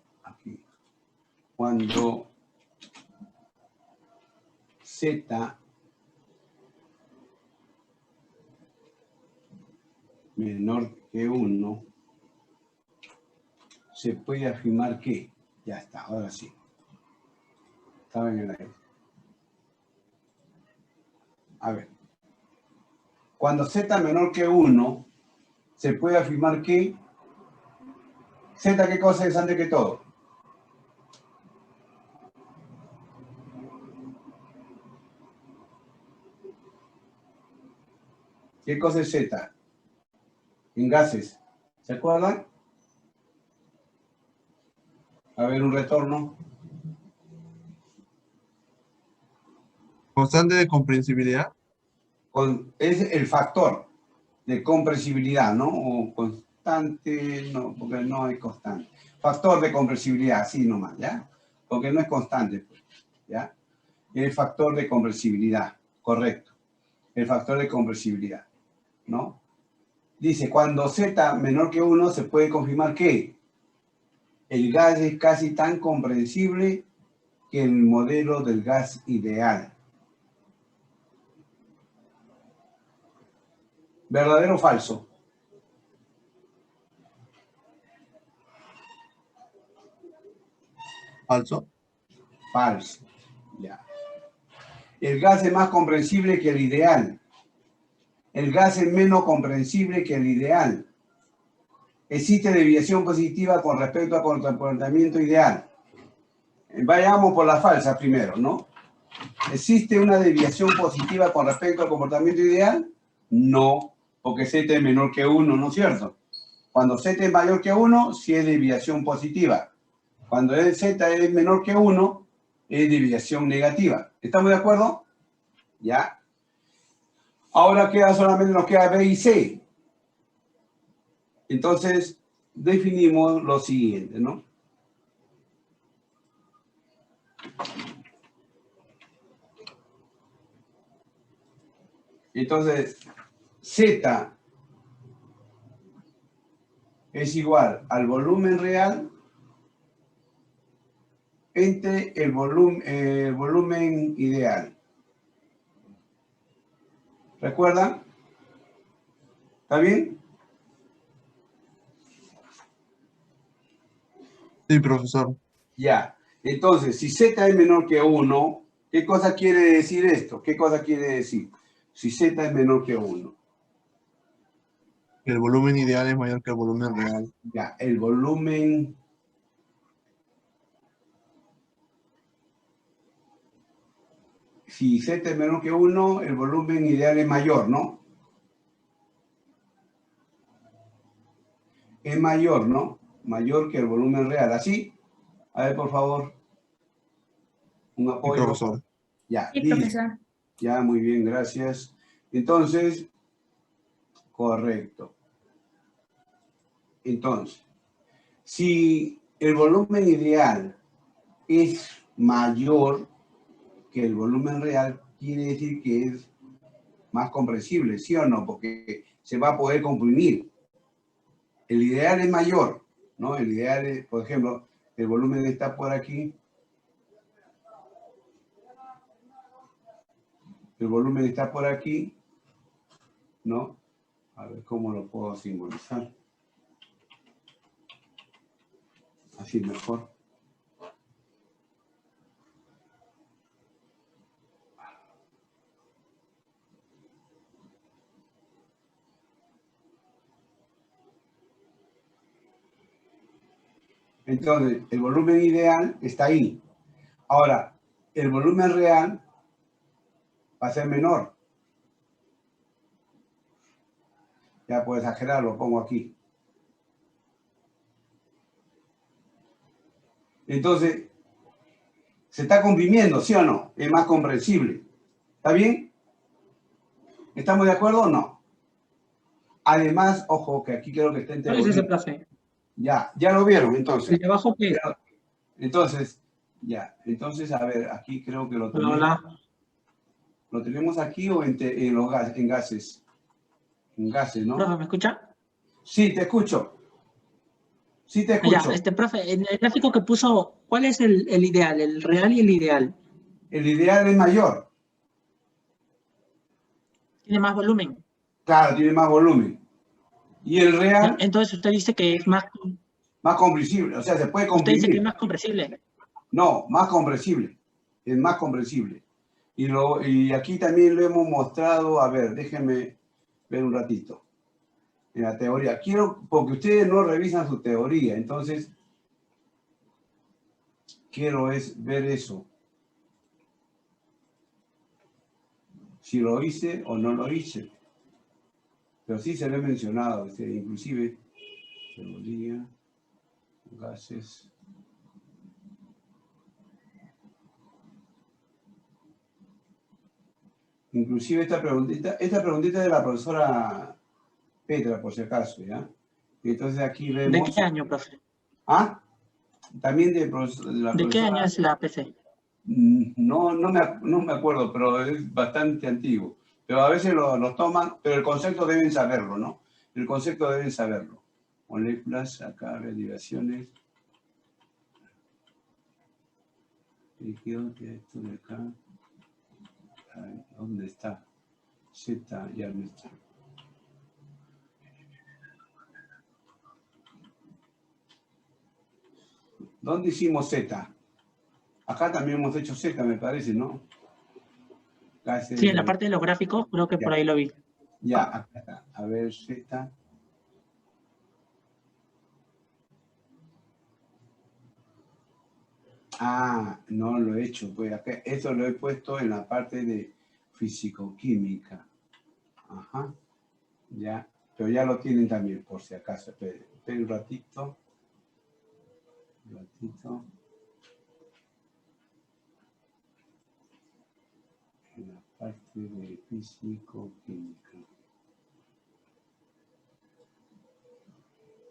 Z menor que 1, se puede afirmar que, ya está, ahora sí, estaba en el aire. A ver, cuando Z menor que 1, se puede afirmar que, Z, ¿qué cosa es antes que todo? ¿Qué cosa es Z? En gases. ¿Se acuerdan? A ver, un retorno. Constante de compresibilidad. Es el factor de compresibilidad, ¿no? O constante, no, porque no hay constante. Factor de compresibilidad, así nomás, ¿ya? porque no es constante, pues, ¿ya? El factor de compresibilidad, correcto. El factor de compresibilidad, ¿no? Dice, cuando Z menor que 1 se puede confirmar que el gas es casi tan comprensible que el modelo del gas ideal. ¿Verdadero o falso? Falso. Falso. Ya. El gas es más comprensible que el ideal. El gas es menos comprensible que el ideal. Existe desviación positiva con respecto al comportamiento ideal. Vayamos por la falsa primero, ¿no? ¿Existe una desviación positiva con respecto al comportamiento ideal? No, porque Z es menor que 1, ¿no es cierto? Cuando Z es mayor que 1, sí es desviación positiva. Cuando Z es menor que 1, es desviación negativa. ¿Estamos de acuerdo? Ya. Ahora solamente nos queda B y C. Entonces, definimos lo siguiente, ¿no? Entonces, Z es igual al volumen real entre el volumen ideal. ¿Recuerdan? ¿Está bien? Sí, profesor. Ya. Entonces, si Z es menor que 1, ¿qué cosa quiere decir esto? ¿Qué cosa quiere decir? Si Z es menor que 1. El volumen ideal es mayor que el volumen real. Ya, el volumen... Si Z es menor que 1, el volumen ideal es mayor, ¿no? Es mayor, ¿no? Mayor que el volumen real. ¿Así? A ver, por favor. Un Sí, apoyo. profesor. Ya, Sí, listo. profesor. Ya, muy bien, gracias. Entonces, correcto. Entonces, si el volumen ideal es mayor que el volumen real, quiere decir que es más comprensible, ¿sí o no? Porque se va a poder comprimir. El ideal es mayor, ¿no? El ideal es, por ejemplo, el volumen está por aquí. El volumen está por aquí, ¿no? A ver cómo lo puedo simbolizar. Así mejor. Entonces, el volumen ideal está ahí. Ahora, el volumen real va a ser menor. Ya puedo exagerar, lo pongo aquí. Entonces, se está comprimiendo, ¿sí o no? Es más comprensible. ¿Está bien? ¿Estamos de acuerdo o no? Además, ojo, que aquí creo que está en ¿Cuál es ese, teoría. profe? Ya lo vieron, entonces. ¿El de abajo qué es? Entonces, ya. Entonces, a ver, aquí creo que lo Hola, tenemos. hola. ¿Lo tenemos aquí o en los en gases? En gases, ¿no? Profe, ¿me escucha? Sí, te escucho. Sí, te Ya, escucho. profe, en el gráfico que puso, ¿cuál es el ideal? El real y el ideal. El ideal es mayor. Tiene más volumen. Claro, tiene más volumen. Y el Ya, real, entonces usted dice que es más, más compresible. O sea, se puede usted dice que es comprimir. más compresible. No, más comprensible. Es más comprensible. Y aquí también lo hemos mostrado. A ver, déjenme ver un ratito. En la teoría. Quiero, porque ustedes no revisan su teoría. Entonces, quiero ver eso. Si lo hice o no lo hice. Pero sí se lo he mencionado. Inclusive, teoría, gases. Inclusive esta preguntita es de la profesora Petra, por si acaso, ¿ya? Entonces aquí ¿De vemos... qué año, profe? ¿Ah? También de la ¿De qué año profesora, es la PC? no me acuerdo, pero es bastante antiguo. Pero a veces lo toman, pero el concepto deben saberlo, ¿no? El concepto deben saberlo. Moléculas, acá, derivaciones. Líquido, esto de acá. Ay, ¿dónde está? Z, ya no está. ¿Dónde hicimos Z? Acá también hemos hecho Z, me parece, ¿no? Gases, Sí, en la parte de los gráficos, creo que por ahí lo vi. ya, acá está. A ver, Z. Ah, no lo he hecho. Pues acá, esto lo he puesto en la parte de físico-química. Ajá. Ya. Pero ya lo tienen también, por si acaso. Esperen un ratito. Un ratito. En la parte de físico-química.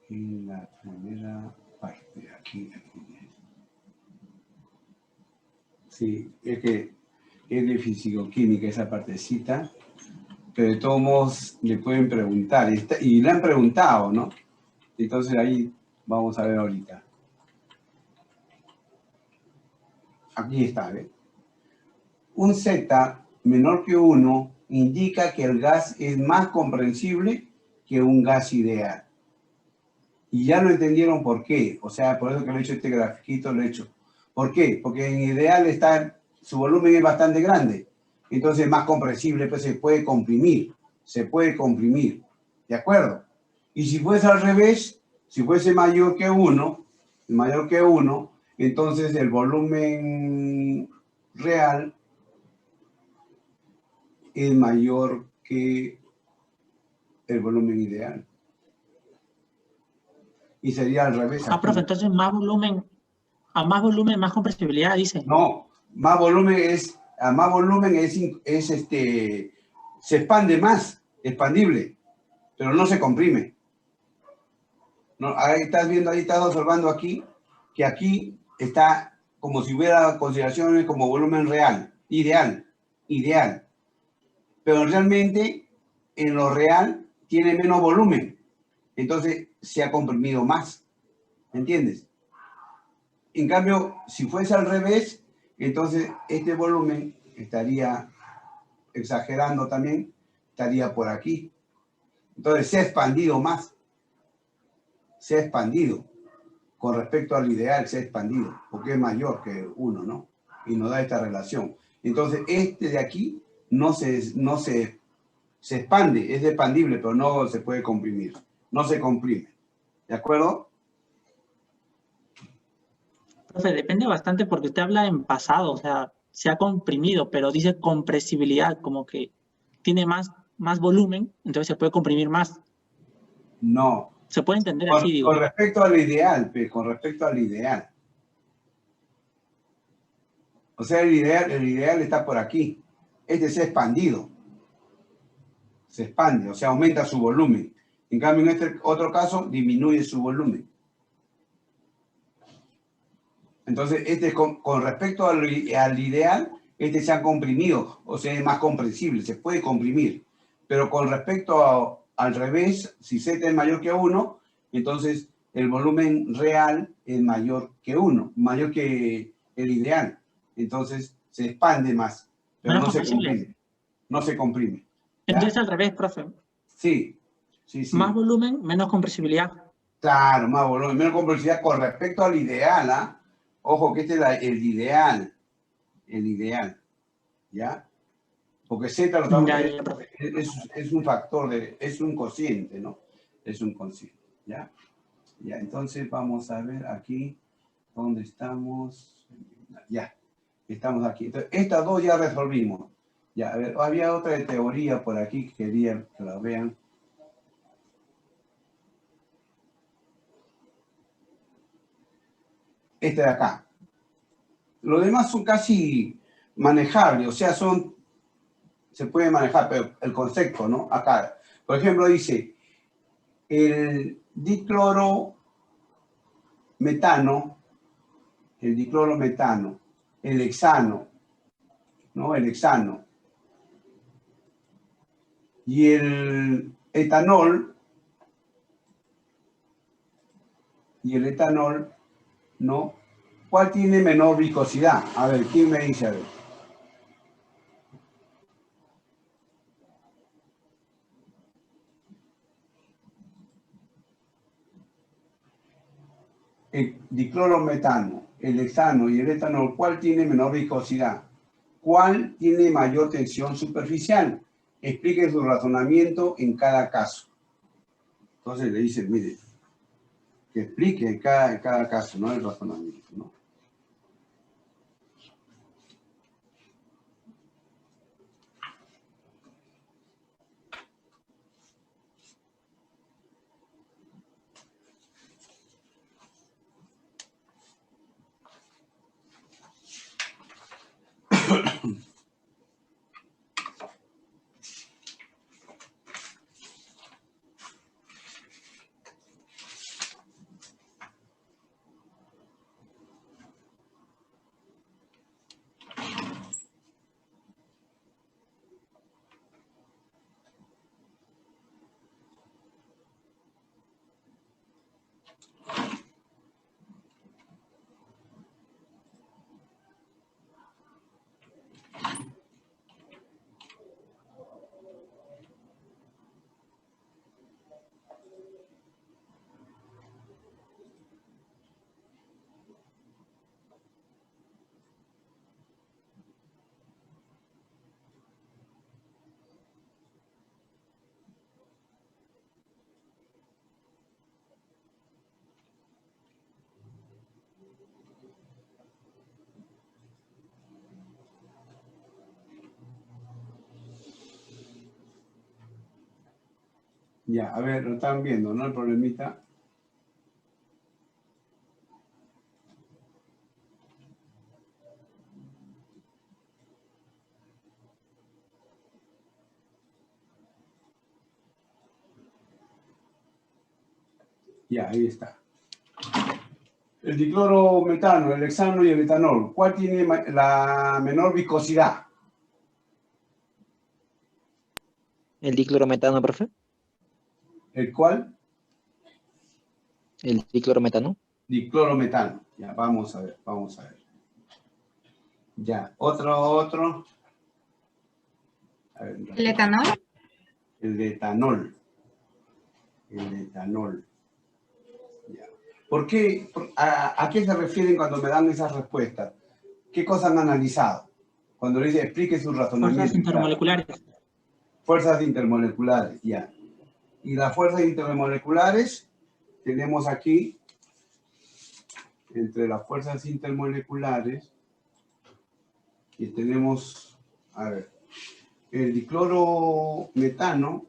En la primera parte, aquí. Sí, es que es de físico-química esa partecita, pero de todos modos le pueden preguntar, y le han preguntado, ¿no? Entonces ahí vamos a ver ahorita. Aquí está, ¿ves? Un Z menor que 1 indica que el gas es más comprensible que un gas ideal. Y ya lo entendieron por qué. O sea, por eso que lo he hecho este grafiquito, lo he hecho. ¿Por qué? Porque en ideal su volumen es bastante grande. Entonces es más comprensible, pues se puede comprimir. Se puede comprimir. ¿De acuerdo? Y si fuese al revés, si fuese mayor que 1, entonces el volumen real es mayor que el volumen ideal. Y sería al revés. Ah, profe, entonces a más volumen, más compresibilidad, dice. No, más volumen se expande más, expandible, pero no se comprime. No, ahí estás viendo, ahí estás observando aquí, que aquí está como si hubiera consideraciones como volumen real, ideal. Pero realmente en lo real tiene menos volumen, entonces se ha comprimido más, ¿entiendes? En cambio, si fuese al revés, entonces este volumen estaría exagerando también, estaría por aquí. Entonces se ha expandido más. Se ha expandido. Con respecto al ideal, se ha expandido, porque es mayor que 1, ¿no? Y nos da esta relación. Entonces, este de aquí no se expande, es expandible, pero no se puede comprimir. No se comprime. ¿De acuerdo? Profe, depende bastante porque usted habla en pasado, o sea, se ha comprimido, pero dice compresibilidad, como que tiene más volumen, entonces se puede comprimir más. No. Se puede entender así, digo. Con respecto al ideal, con respecto al ideal. O sea, el ideal está por aquí. Este se ha expandido. Se expande, o sea, aumenta su volumen. En cambio, en este otro caso, disminuye su volumen. Entonces, este con respecto al ideal, este se ha comprimido, o sea, es más comprensible, se puede comprimir. Pero con respecto al revés, si Z es mayor que 1, entonces el volumen real es mayor que 1, mayor que el ideal. Entonces se expande más, pero Menos no se compresible. comprime. No se comprime. ¿Ya? Entonces al revés, profe. Sí. Más volumen, menos compresibilidad. Claro, más volumen, menos compresibilidad con respecto al ideal, ¿ah? Ojo que este es el ideal. El ideal. ¿Ya? Porque Z lo estamos, es un factor, es un cociente, ¿no? Es un cociente. ¿Ya? Ya, entonces vamos a ver aquí dónde estamos. Ya, estamos aquí. Entonces, estas dos ya resolvimos. Ya, a ver, había otra de teoría por aquí que quería que la vean. Este de acá. Los demás son casi manejables, o sea, se puede manejar, pero el concepto, ¿no? Acá, por ejemplo, dice, el diclorometano el diclorometano, el hexano, ¿no? El hexano. Y el etanol, ¿no? ¿Cuál tiene menor viscosidad? A ver, ¿quién me dice? A ver. El diclorometano, el hexano y el etanol, ¿cuál tiene menor viscosidad? ¿Cuál tiene mayor tensión superficial? Explique su razonamiento en cada caso. Entonces le dice, mire, que explique en cada caso, ¿no? El razonamiento, ¿no? Ya, a ver, lo están viendo, ¿no? El problemita. Ya, ahí está. El diclorometano, el hexano y el etanol, ¿cuál tiene la menor viscosidad? ¿El diclorometano, profe? ¿El cuál? ¿El diclorometano? Diclorometano. Ya, vamos a ver, Ya, otro. A ver, ¿El etanol? El de etanol. Ya. ¿Por qué? ¿A qué se refieren cuando me dan esas respuestas? ¿Qué cosas han analizado? Cuando le dice, explique su razonamiento. Fuerzas intermoleculares. Fuerzas intermoleculares, ya. Y las fuerzas intermoleculares, tenemos aquí, entre las fuerzas intermoleculares, y tenemos, a ver, el diclorometano,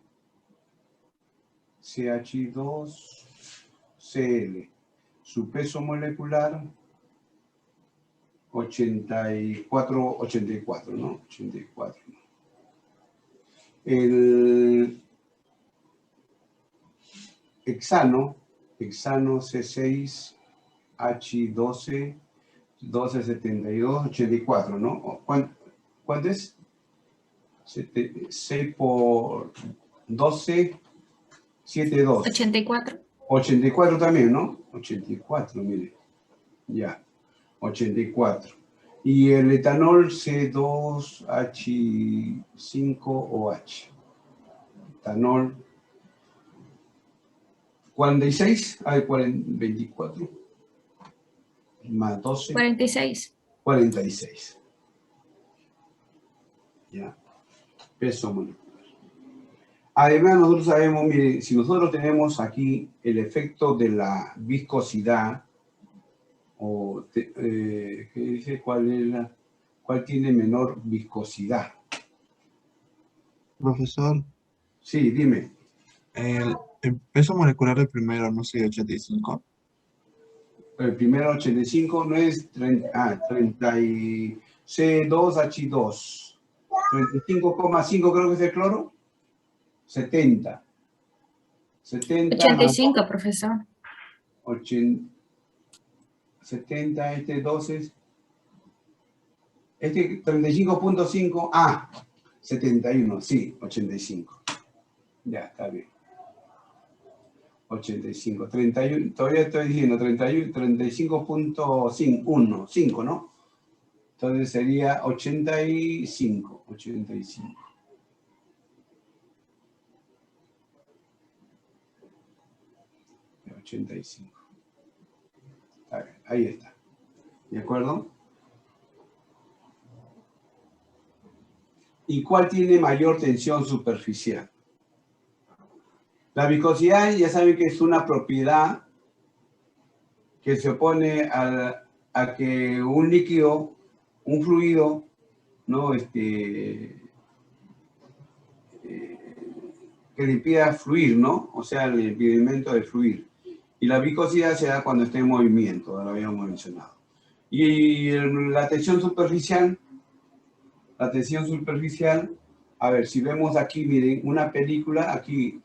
CH2Cl, su peso molecular, 84, ¿no? 84. El hexano C6H12, 1272, 84, ¿no? ¿Cuánto es? 6 por 12, 72. 84. 84 también, ¿no? 84, mire. Ya, 84. Y el etanol C2H5OH. Etanol 46, hay 24. Más 12. 46. 46. Ya. Peso molecular. Además, nosotros sabemos, mire, si nosotros tenemos aquí el efecto de la viscosidad, ¿qué dice? ¿Cuál tiene menor viscosidad? Profesor, Sí, dime. el peso molecular del primero, no sé, 85. El primero 85 no es 30, 30 y C2H2. 35,5 creo que es el cloro. 70. 70 más 85, profesor. 70, este 12, este 35.5, 71, sí, 85. Ya, está bien. 85, 31, todavía estoy diciendo 31, 35.1, 5, ¿no? Entonces sería 85, 85. A ver, ahí está. ¿De acuerdo? ¿Y cuál tiene mayor tensión superficial? La viscosidad ya saben que es una propiedad que se opone a que un líquido, un fluido, ¿no? Que le impida fluir, ¿no? O sea, el impedimento de fluir. Y la viscosidad se da cuando está en movimiento, lo habíamos mencionado. Y la tensión superficial, a ver, si vemos aquí, miren, una película, aquí,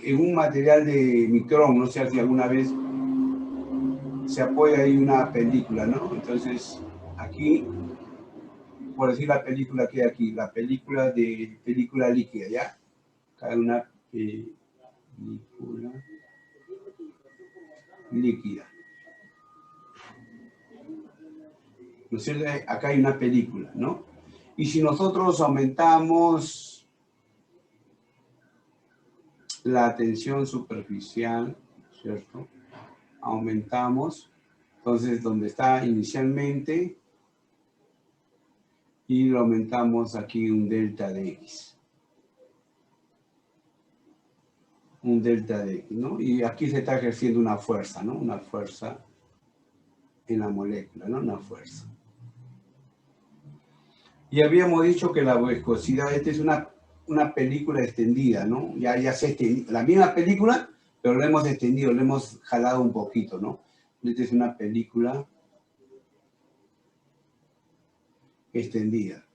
en un material de micrón, no sé si alguna vez se apoya ahí una película, ¿no? Entonces, aquí, por decir la película que hay aquí, la película líquida, ¿ya? Acá hay una película líquida. ¿No es cierto? Acá hay una película, ¿no? Y si nosotros aumentamos la tensión superficial, ¿cierto? Aumentamos, entonces donde está inicialmente, y lo aumentamos aquí un delta de X. Un delta de X, ¿no? Y aquí se está ejerciendo una fuerza, ¿no? Una fuerza en la molécula, ¿no? Una fuerza. Y habíamos dicho que la viscosidad, esta es una película extendida, ¿no? Ya se extendió, la misma película, pero la hemos extendido, la hemos jalado un poquito, ¿no? Esta es una película extendida.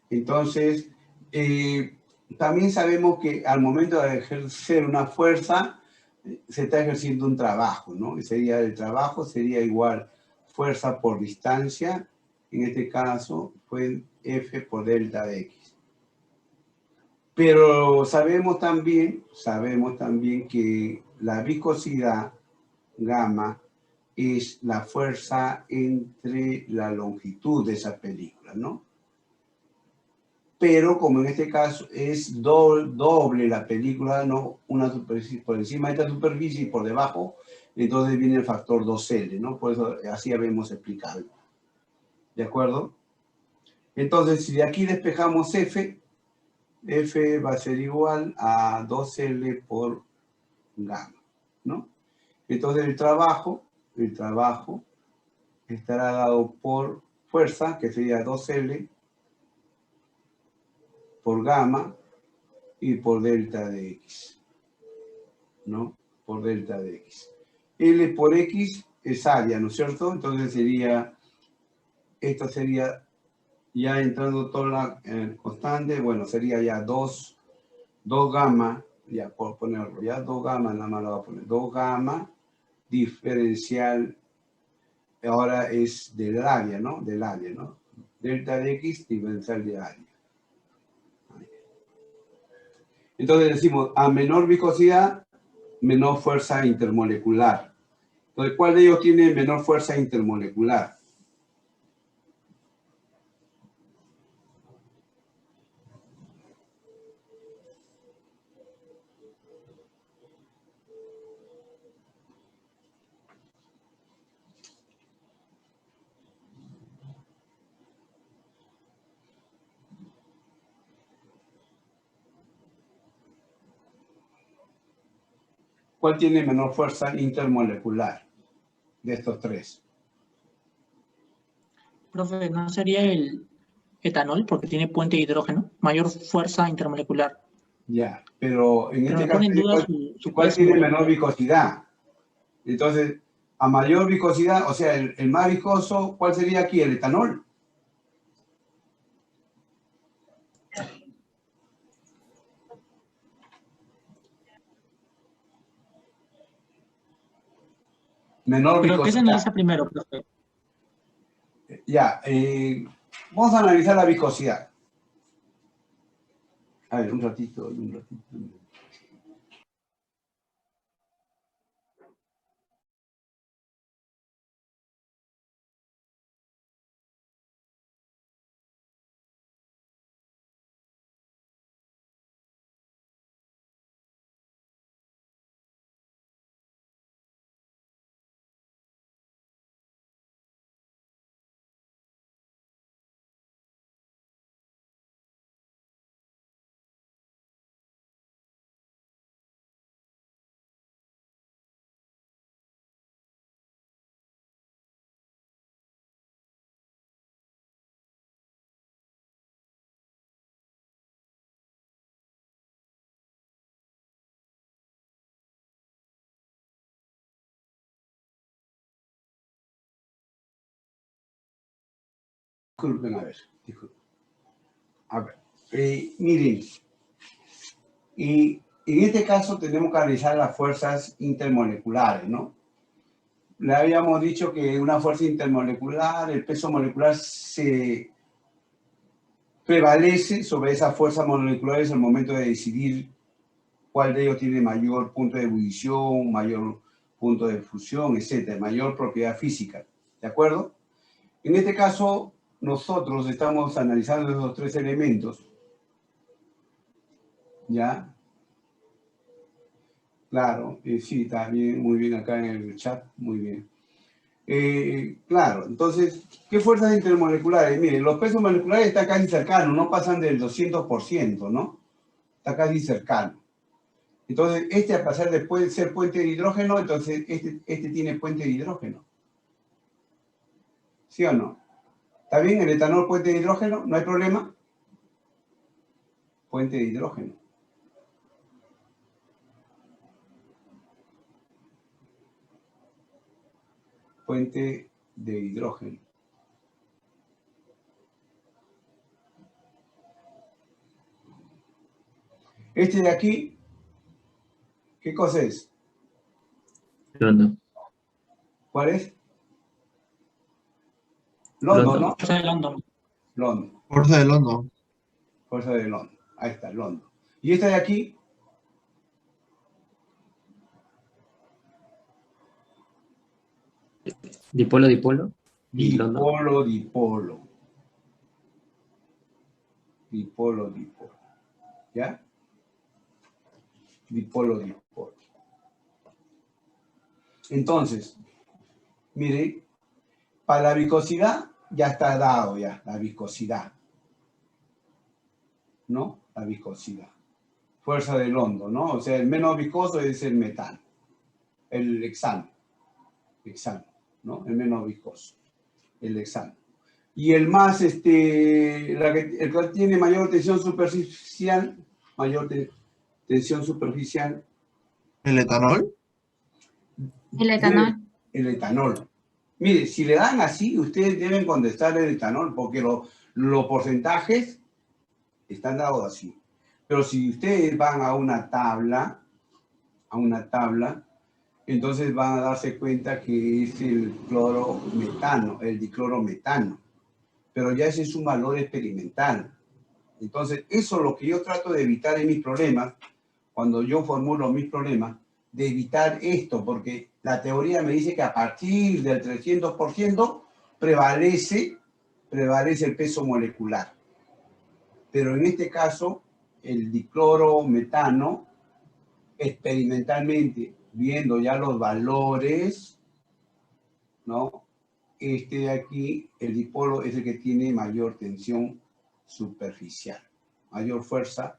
Entonces, también sabemos que al momento de ejercer una fuerza, se está ejerciendo un trabajo, ¿no? El trabajo sería igual fuerza por distancia, en este caso fue F por delta de X. Pero sabemos también que la viscosidad gamma es la fuerza entre la longitud de esa película, ¿no? Pero como en este caso es doble la película, ¿no? Una superficie por encima de esta superficie y por debajo, entonces viene el factor 2L, ¿no? Por eso así habíamos explicado. ¿De acuerdo? Entonces, si de aquí despejamos F va a ser igual a 2L por gamma, ¿no? Entonces el trabajo estará dado por fuerza, que sería 2L por gamma y por delta de X, ¿no? Por delta de X. L por X es área, ¿no es cierto? Entonces sería, esto sería, ya entrando toda la constante, bueno, sería ya 2 gamma, ya por ponerlo, ya 2 gamma, nada más lo voy a poner, 2 gamma diferencial, ahora es del área, ¿no? Del área, ¿no? Delta de X diferencial de área. Entonces decimos, a menor viscosidad, menor fuerza intermolecular. Entonces, ¿cuál de ellos tiene menor fuerza intermolecular? ¿Cuál tiene menor fuerza intermolecular de estos tres? Profe, ¿no sería el etanol porque tiene puente de hidrógeno? Mayor fuerza intermolecular. Ya, pero en Pero este me caso, pone en duda su ¿cuál peso tiene molecular. menor viscosidad? Entonces, a mayor viscosidad, o sea, el más viscoso, ¿cuál sería aquí? El etanol. Menor ¿Pero qué se viscosidad. analiza primero, profe? Ya, vamos a analizar la viscosidad. A ver, un ratito. Disculpen, a ver, disculpen. A ver, miren, y en este caso tenemos que analizar las fuerzas intermoleculares, ¿no? Le habíamos dicho que una fuerza intermolecular, el peso molecular se prevalece sobre esas fuerzas moleculares al momento de decidir cuál de ellos tiene mayor punto de ebullición, mayor punto de fusión, etcétera, mayor propiedad física, ¿de acuerdo? En este caso, nosotros estamos analizando esos tres elementos, ¿ya? Claro, sí, está bien, muy bien acá en el chat, muy bien. Claro, entonces, ¿qué fuerzas intermoleculares? Miren, los pesos moleculares están casi cercanos, no pasan del 200%, ¿no? Está casi cercano. Entonces, a pesar de ser puente de hidrógeno, entonces este tiene puente de hidrógeno. ¿Sí o no? ¿Está bien? El etanol puente de hidrógeno, no hay problema. Puente de hidrógeno. Puente de hidrógeno. Este de aquí, ¿qué cosa es? Londo. ¿Cuál es? Londo, ¿no? Fuerza de London. Londo. Fuerza de Londo. Fuerza de Londo. Ahí está, Londo. ¿Y esta de aquí? Dipolo, dipolo. Y Londo. Dipolo, dipolo. Dipolo, dipolo. ¿Ya? Dipolo, dipolo. Entonces, mire, para la viscosidad ya está dado ya, la viscosidad. ¿No? La viscosidad. Fuerza del hondo, ¿no? O sea, el menos viscoso es el metano. El hexano. Hexano, ¿no? El menos viscoso. El hexano. Y el más, el que tiene mayor tensión superficial, tensión superficial. ¿El etanol? El etanol. El etanol. Mire, si le dan así, ustedes deben contestar el etanol, porque los porcentajes están dados así. Pero si ustedes van a una tabla, entonces van a darse cuenta que es el clorometano, el diclorometano. Pero ya ese es un valor experimental. Entonces, eso es lo que yo trato de evitar en mis problemas, cuando yo formulo mis problemas, de evitar esto, porque la teoría me dice que a partir del 300% prevalece el peso molecular. Pero en este caso, el diclorometano, experimentalmente, viendo ya los valores, ¿no? Este de aquí, el dipolo, es el que tiene mayor tensión superficial, mayor fuerza,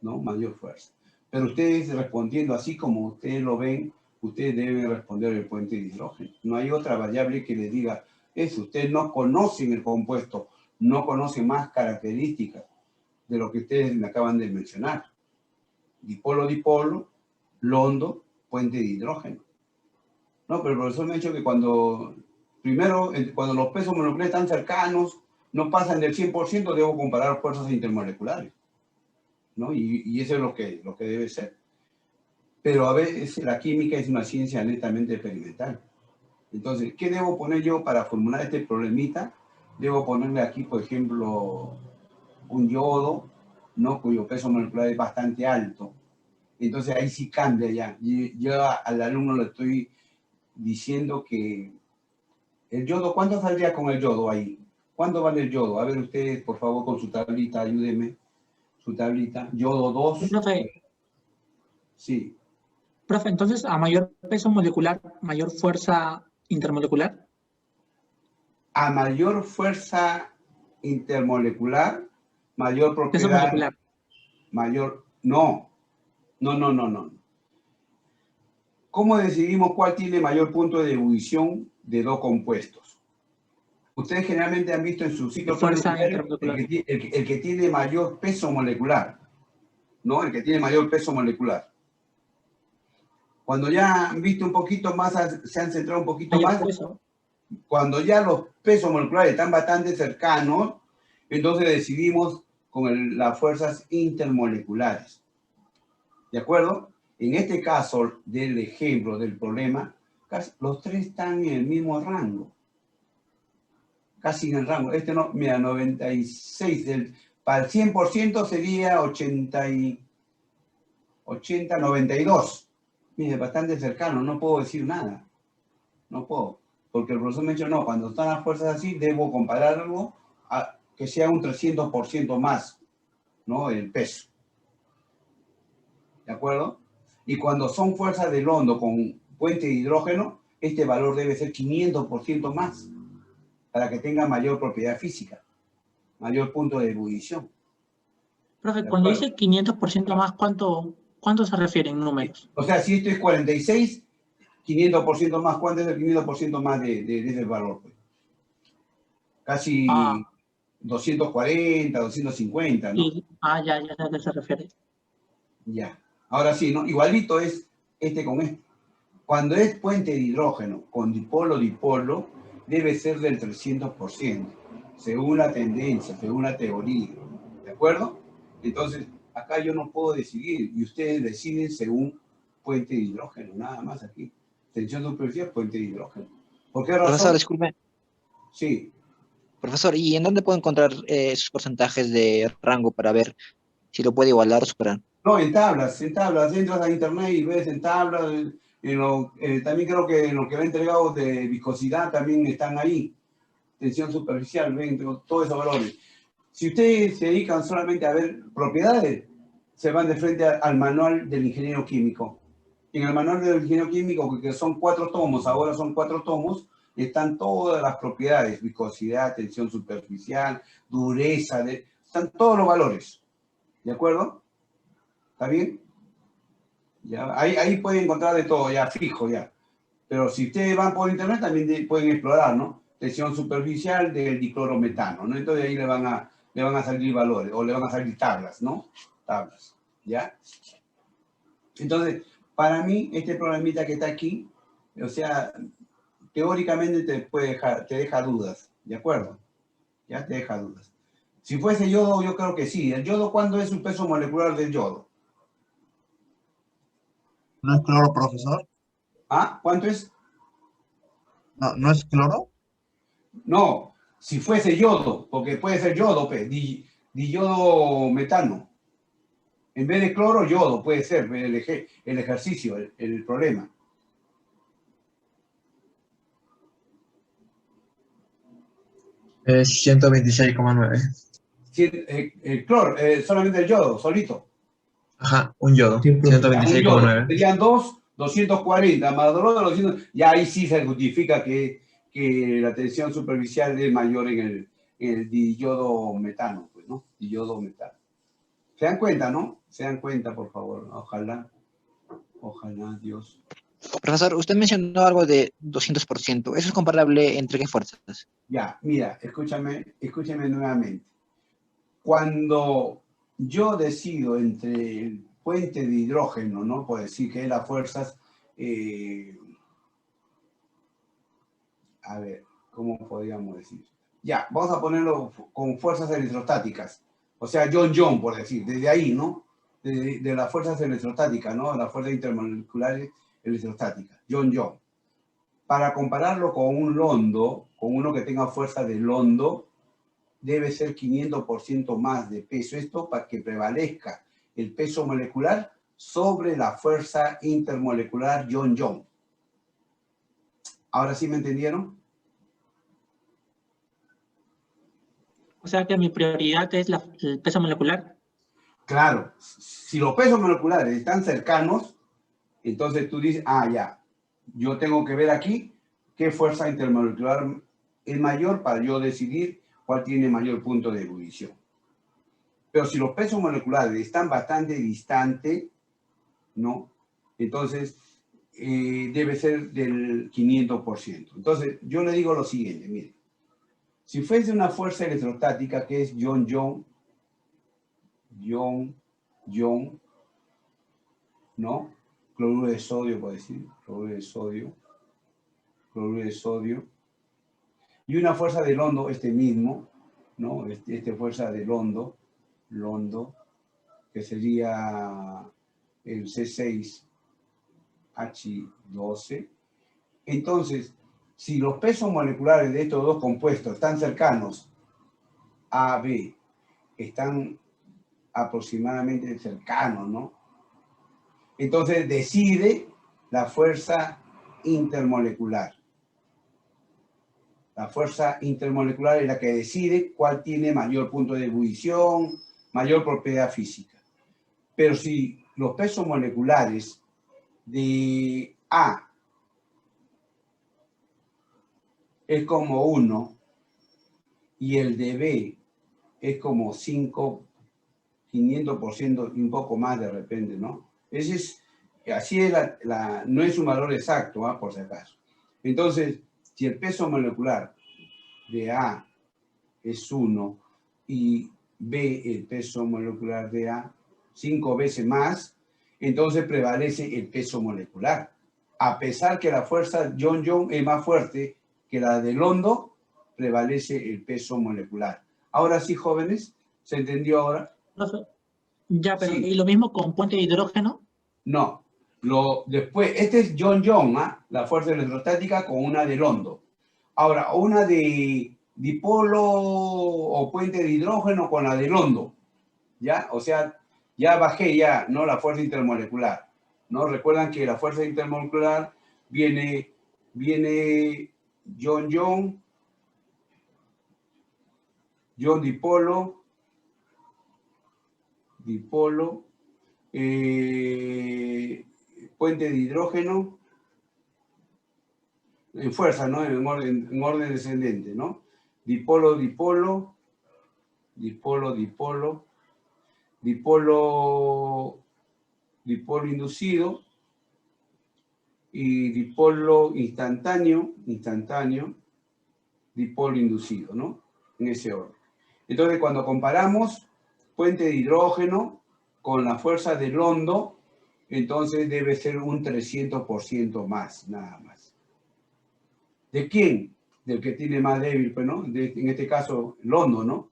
¿no? Mayor fuerza. Pero ustedes respondiendo así como ustedes lo ven, ustedes deben responder el puente de hidrógeno. No hay otra variable que les diga eso. Ustedes no conocen el compuesto, no conocen más características de lo que ustedes me acaban de mencionar. Dipolo, dipolo, Londo, puente de hidrógeno. No, pero el profesor me ha dicho que cuando los pesos moleculares están cercanos, no pasan del 100%, debo comparar fuerzas intermoleculares, ¿no? Y eso es lo que debe ser. Pero a veces la química es una ciencia netamente experimental. Entonces, ¿qué debo poner yo para formular este problemita? Debo ponerle aquí, por ejemplo, un yodo, ¿no? Cuyo peso molecular es bastante alto. Entonces ahí sí cambia ya. Y yo al alumno le estoy diciendo que el yodo, ¿cuánto saldría con el yodo ahí? ¿Cuánto vale el yodo? A ver ustedes, por favor, con su tablita, ayúdenme. Su tablita. Yodo 2. Profe, Sí. profe, entonces a mayor peso molecular, mayor fuerza intermolecular. A mayor fuerza intermolecular, mayor Peso propiedad, molecular. mayor... No. No. ¿Cómo decidimos cuál tiene mayor punto de ebullición de dos compuestos? Ustedes generalmente han visto en su ciclo Fuerza primario intermolecular. el que tiene mayor peso molecular, ¿no? El que tiene mayor peso molecular. Cuando ya han visto un poquito más, se han centrado un poquito Mayor más, peso. cuando ya los pesos moleculares están bastante cercanos, entonces decidimos con las fuerzas intermoleculares. ¿De acuerdo? En este caso del ejemplo del problema, los tres están en el mismo rango. Casi en el rango. Este no, mira, 96. Para el 100% sería 92. Mire, bastante cercano, no puedo decir nada. No puedo. Porque el profesor me ha dicho, no, cuando están las fuerzas así, debo compararlo a que sea un 300% más, ¿no? El peso. ¿De acuerdo? Y cuando son fuerzas del hondo con puente de hidrógeno, este valor debe ser 500% más para que tenga mayor propiedad física, mayor punto de ebullición. Profe, cuando dice 500% más, ¿cuánto se refiere en números? O sea, si esto es 46, 500% más, ¿cuánto es el 500% más de ese valor? Pues? Casi 240, 250, ¿no? Ya sé a qué se refiere. Ya. Ahora sí, ¿no? Igualito es este con este. Cuando es puente de hidrógeno con dipolo-dipolo, debe ser del 300%, según la tendencia, según la teoría. ¿De acuerdo? Entonces, acá yo no puedo decidir, y ustedes deciden según puente de hidrógeno, nada más aquí. Tensión superficial, puente de hidrógeno. ¿Por qué razón? Profesor, disculpe. Sí. Profesor, ¿y en dónde puedo encontrar esos porcentajes de rango para ver si lo puede igualar o superar? No, en tablas. Entras a internet y ves en tablas. También creo que en lo que va entregado de viscosidad también están ahí. Tensión superficial, ven todos esos valores. Si ustedes se dedican solamente a ver propiedades, se van de frente al manual del ingeniero químico. En el manual del ingeniero químico, que son 4 tomos, ahora son 4 tomos, están todas las propiedades, viscosidad, tensión superficial, dureza, están todos los valores. ¿De acuerdo? ¿Está bien? Ya, ahí pueden encontrar de todo, ya fijo, ya. Pero si ustedes van por internet, también pueden explorar, ¿no? Tensión superficial del diclorometano, ¿no? Entonces ahí le van a salir valores, o le van a salir tablas, ¿no? Tablas, ¿ya? Entonces, para mí, este problemita que está aquí, o sea, teóricamente te deja dudas, ¿de acuerdo? Ya te deja dudas. Si fuese yodo, yo creo que sí. ¿El yodo cuánto es su peso molecular del yodo? ¿No es cloro, profesor? ¿Ah? ¿Cuánto es? ¿No es cloro? No, si fuese yodo, porque puede ser yodo, pues, diyodo metano. En vez de cloro, yodo, puede ser el ejercicio, el problema. Es 126,9. El cloro, solamente el yodo, solito. Ajá, un yodo. Sí, profe. 126,9. Serían 240, más dolor de los 200. Ya ahí sí se justifica que la tensión superficial es mayor en el diyodo metano, pues, ¿no? Diyodo metano. ¿Se dan cuenta, no? Se dan cuenta, por favor. Ojalá, Dios. Profesor, usted mencionó algo de 200%. ¿Eso es comparable entre qué fuerzas? Ya, mira, escúchame nuevamente. Cuando yo decido entre el puente de hidrógeno, ¿no? Por decir que las fuerzas, a ver, ¿cómo podríamos decir? Ya, vamos a ponerlo con fuerzas electrostáticas. O sea, John, por decir, desde ahí, ¿no? De las fuerzas electrostáticas, ¿no? Las fuerzas intermoleculares electrostáticas. John. para compararlo con un londo, con uno que tenga fuerza de londo, debe ser 500% más de peso. Esto para que prevalezca el peso molecular sobre la fuerza intermolecular Young-Young. ¿Ahora sí me entendieron? O sea que mi prioridad es el peso molecular. Claro, si los pesos moleculares están cercanos, entonces tú dices, ya, yo tengo que ver aquí qué fuerza intermolecular es mayor para yo decidir cuál tiene mayor punto de ebullición. Pero si los pesos moleculares están bastante distantes, ¿no? Entonces, debe ser del 500%. Entonces, yo le digo lo siguiente, mire. Si fuese una fuerza electrostática que es Young-Young, ¿no? Cloruro de sodio, puedo decir, cloruro de sodio, y una fuerza de londo, este mismo, ¿no? Este fuerza de londo, que sería el C6H12. Entonces, si los pesos moleculares de estos dos compuestos están cercanos, A, B, están aproximadamente cercanos, ¿no? Entonces decide la fuerza intermolecular. La fuerza intermolecular es la que decide cuál tiene mayor punto de ebullición, mayor propiedad física. Pero si los pesos moleculares de A es como 1 y el de B es como 5, 500% y un poco más de repente, ¿no? Así es no es un valor exacto, por si acaso. Entonces, si el peso molecular de A es 1 y B, el peso molecular de A, 5 veces más, entonces prevalece el peso molecular. A pesar que la fuerza Young-Young es más fuerte que la de londo, prevalece el peso molecular. Ahora sí, jóvenes, ¿se entendió ahora? Ya, pero Sí. ¿y lo mismo con puente de hidrógeno? No. Después, este es Young-Young, la fuerza electrostática con una de londo. Ahora, una de dipolo o puente de hidrógeno con la de londo, ¿ya? O sea, ya bajé ya, ¿no? La fuerza intermolecular, ¿no? Recuerdan que la fuerza intermolecular viene Young-Young, dipolo, puente de hidrógeno, en fuerza, ¿no? En orden descendente, ¿no? Dipolo, dipolo inducido y dipolo instantáneo, dipolo inducido, ¿no? En ese orden. Entonces, cuando comparamos puente de hidrógeno con la fuerza de londo, entonces debe ser un 300% más, nada más. ¿De quién? Del que tiene más débil, pues, ¿no? En este caso, londo, ¿no?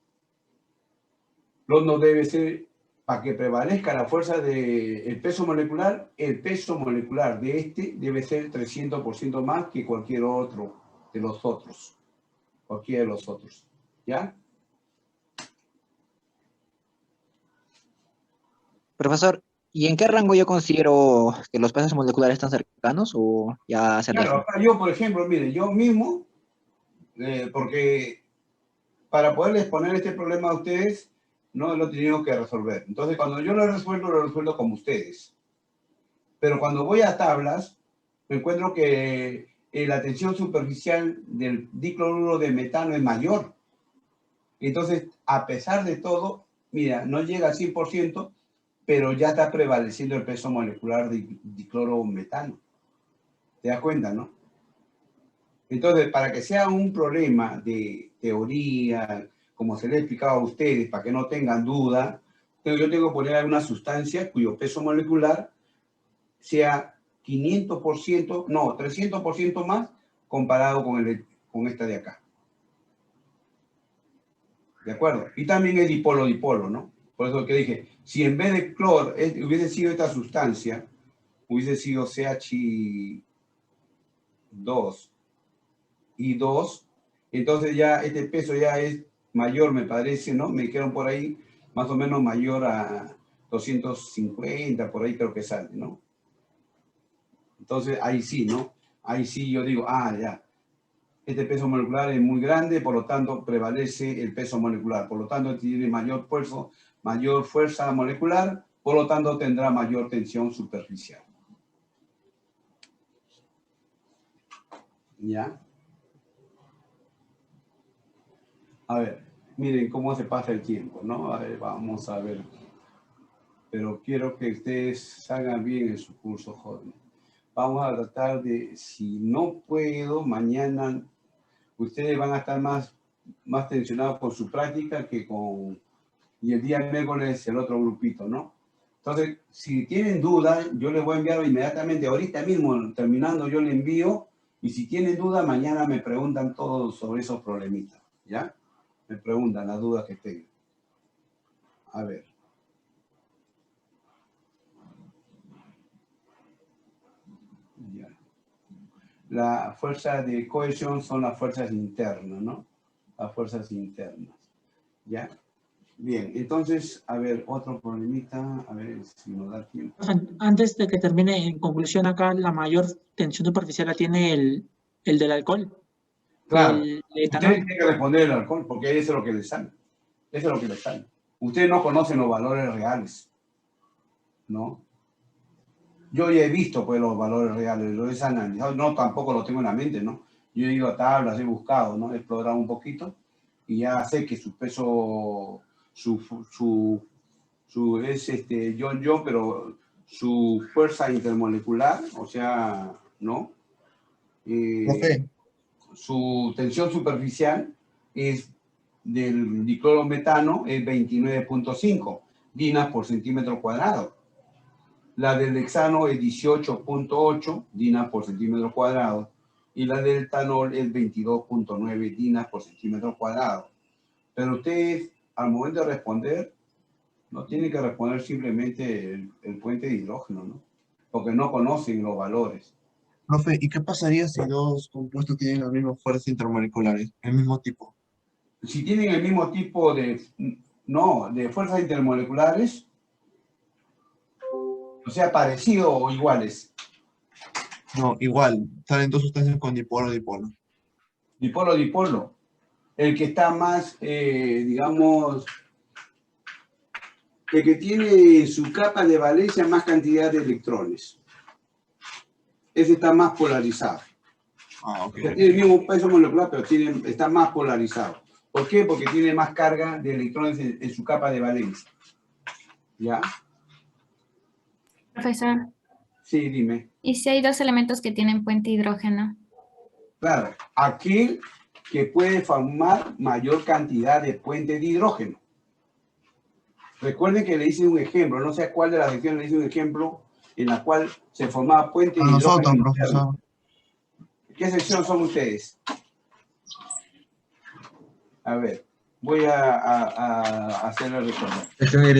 Londo debe ser, para que prevalezca la fuerza el peso molecular de este debe ser 300% más que cualquier otro de los otros. Cualquiera de los otros. ¿Ya? Profesor, ¿y en qué rango yo considero que los pesos moleculares están cercanos o ya se Claro, alejan? acá yo, por ejemplo, mire, yo mismo, porque para poderles poner este problema a ustedes, no lo he tenido que resolver. Entonces, cuando yo lo resuelvo como ustedes. Pero cuando voy a tablas, me encuentro que la tensión superficial del dicloruro de metano es mayor. Entonces, a pesar de todo, mira, no llega al 100%, pero ya está prevaleciendo el peso molecular de diclorometano. ¿Te das cuenta, no? Entonces, para que sea un problema de teoría, como se le ha explicado a ustedes, para que no tengan duda, yo tengo que poner alguna sustancia cuyo peso molecular sea 500%, no, 300% más comparado con esta de acá. ¿De acuerdo? Y también es dipolo, ¿no? Por eso que dije, si en vez de cloro hubiese sido esta sustancia, hubiese sido 2 y 2. Entonces ya este peso ya es mayor, me parece, ¿no? Me quedan por ahí más o menos mayor a 250, por ahí creo que sale, ¿no? Entonces ahí sí, ¿no? Ahí sí yo digo, ah, ya. Este peso molecular es muy grande, por lo tanto prevalece el peso molecular. Por lo tanto tiene mayor fuerza molecular, por lo tanto tendrá mayor tensión superficial. ¿Ya? A ver, miren cómo se pasa el tiempo, ¿no? A ver, vamos a ver. Pero quiero que ustedes salgan bien en su curso, joven. Vamos a tratar de, si no puedo, mañana ustedes van a estar más tensionados con su práctica que con... Y el día miércoles el otro grupito, ¿no? Entonces, si tienen dudas, yo les voy a enviar inmediatamente, ahorita mismo, terminando, yo les envío. Y si tienen dudas, mañana me preguntan todos sobre esos problemitas, ¿ya? Me preguntan las dudas que tengan. A ver. Ya. La fuerza de cohesión son las fuerzas internas, ¿no? Las fuerzas internas. ¿Ya? Bien, entonces, a ver, otro problemita, a ver si nos da tiempo. Antes de que termine, en conclusión acá, la mayor tensión superficial la tiene el del alcohol. Claro, El ustedes etanol. tienen que responder el alcohol, porque eso es lo que les sale. Eso es lo que les sale. Ustedes no conocen los valores reales, ¿no? Yo ya he visto, pues, los valores reales, lo he analizado, no, tampoco lo tengo en la mente, ¿no? Yo he ido a tablas, he buscado, ¿no? He explorado un poquito y ya sé que su peso, pero su fuerza intermolecular, o sea, ¿no? Profe, Su tensión superficial es del diclorometano es 29.5 dinas por centímetro cuadrado. La del hexano es 18.8 dinas por centímetro cuadrado y la del etanol es 22.9 dinas por centímetro cuadrado. Pero ustedes, al momento de responder, no tienen que responder simplemente el puente de hidrógeno, ¿no? Porque no conocen los valores. profe, ¿y qué pasaría si dos compuestos tienen las mismas fuerzas intermoleculares, el mismo tipo? Si tienen el mismo tipo de fuerzas intermoleculares, o sea, parecido o iguales. No, igual, salen dos sustancias con dipolo. Dipolo. El que está más, digamos, el que tiene en su capa de valencia más cantidad de electrones. Ese está más polarizado. Ah, ok. O sea, tiene el mismo peso molecular, pero está más polarizado. ¿Por qué? Porque tiene más carga de electrones en su capa de valencia. ¿Ya? Profesor, Sí, dime. ¿y si hay dos elementos que tienen puente hidrógeno? Claro, aquel que puede formar mayor cantidad de puentes de hidrógeno. Recuerden que le hice un ejemplo, no sé a cuál de las secciones le hice un ejemplo en la cual se formaba puente A de hidrógeno nosotros, interno. profesor. ¿Qué sección son ustedes? A ver, voy a hacer el recuerdo. Sección Y.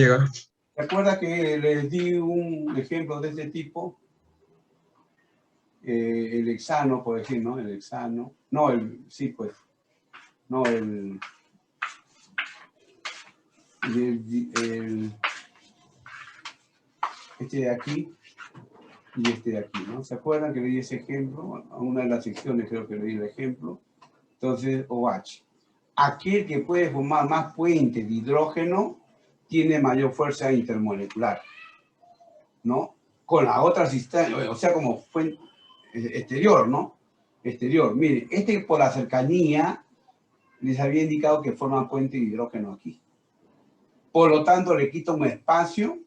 ¿Se acuerda que les di un ejemplo de este tipo? El hexano, por decir, ¿no? El hexano. No, sí, pues. No, este de aquí y este de aquí, ¿no? ¿Se acuerdan que le di ese ejemplo? A una de las secciones creo que le di el ejemplo. Entonces, OH. Aquel que puede formar más puentes de hidrógeno tiene mayor fuerza intermolecular, ¿no? Con la otra sustancia, o sea, como fuente exterior, ¿no? Exterior. Miren, este por la cercanía les había indicado que forma puente de hidrógeno aquí. Por lo tanto, le quita un espacio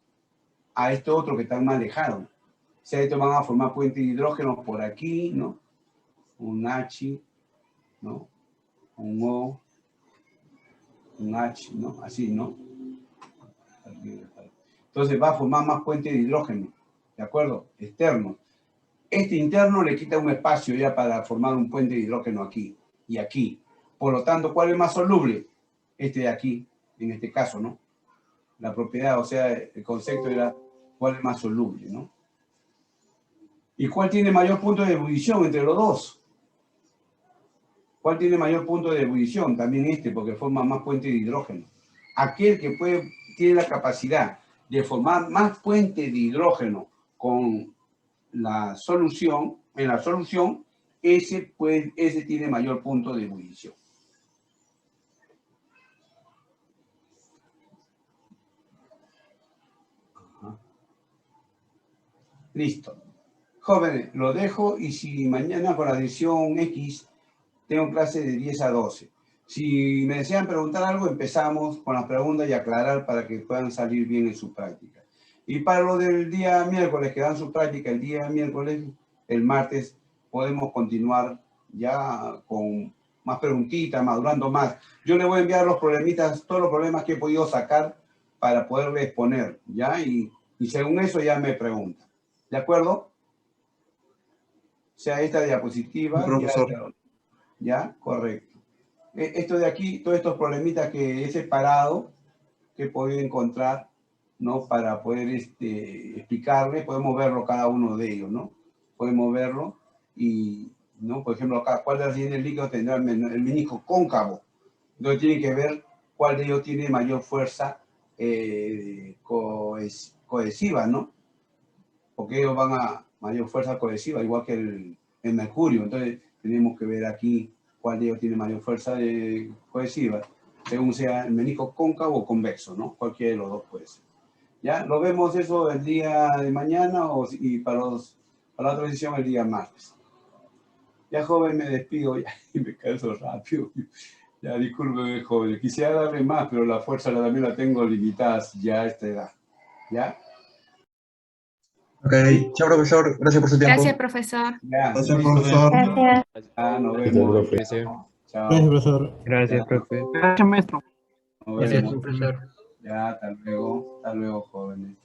a este otro que está más alejado. O sea, estos van a formar puente de hidrógeno por aquí, ¿no? Un H, ¿no? Un O, un H, ¿no? Así, ¿no? Entonces va a formar más puente de hidrógeno, ¿de acuerdo? Externo. Este interno le quita un espacio ya para formar un puente de hidrógeno aquí y aquí. Por lo tanto, ¿cuál es más soluble? Este de aquí, en este caso, ¿no? La propiedad, o sea, el concepto era cuál es más soluble, ¿no? ¿Y cuál tiene mayor punto de ebullición entre los dos? ¿Cuál tiene mayor punto de ebullición? También este, porque forma más puente de hidrógeno. Aquel que tiene la capacidad de formar más puente de hidrógeno con la solución, en la solución, ese tiene mayor punto de ebullición. Listo. Jóvenes, lo dejo y si mañana con la adición X tengo clase de 10 a 12. Si me desean preguntar algo, empezamos con las preguntas y aclarar para que puedan salir bien en su práctica. Y para lo del día miércoles, que dan su práctica el día miércoles, el martes, podemos continuar ya con más preguntitas, madurando más. Yo le voy a enviar los problemitas, todos los problemas que he podido sacar para poderles exponer, ¿ya? Y según eso ya me preguntan. ¿De acuerdo? O sea, esta diapositiva. Profesor. Ya, correcto. Esto de aquí, todos estos problemitas que he separado, que he podido encontrar, ¿no? Para poder explicarle, podemos verlo cada uno de ellos, ¿no? Podemos verlo y, ¿no? Por ejemplo, acá, ¿cuál de los siguientes líquidos tendrá el menisco cóncavo? Entonces tienen que ver cuál de ellos tiene mayor fuerza cohesiva, ¿no? Porque ellos van a mayor fuerza cohesiva, igual que el mercurio. Entonces tenemos que ver aquí cuál de ellos tiene mayor fuerza cohesiva, según sea el menisco cóncavo o convexo, ¿no? Cualquiera de los dos puede ser. ¿Ya? Lo vemos eso el día de mañana y para la otra sesión el día martes. Ya, joven, me despido, ya, y me canso rápido. Ya, discúlpeme, joven. Quisiera darle más, pero la fuerza también la tengo limitada ya a esta edad. ¿Ya? Ok, chao, profesor. Gracias por su tiempo. Gracias, profesor. Ya, Gracias, profesor. Gracias. ya, nos Gracias, vemos. profe. Chao. Gracias, profesor. Gracias, profe. Gracias, maestro. Nos Gracias, vemos. profesor. Ya, hasta luego, joven.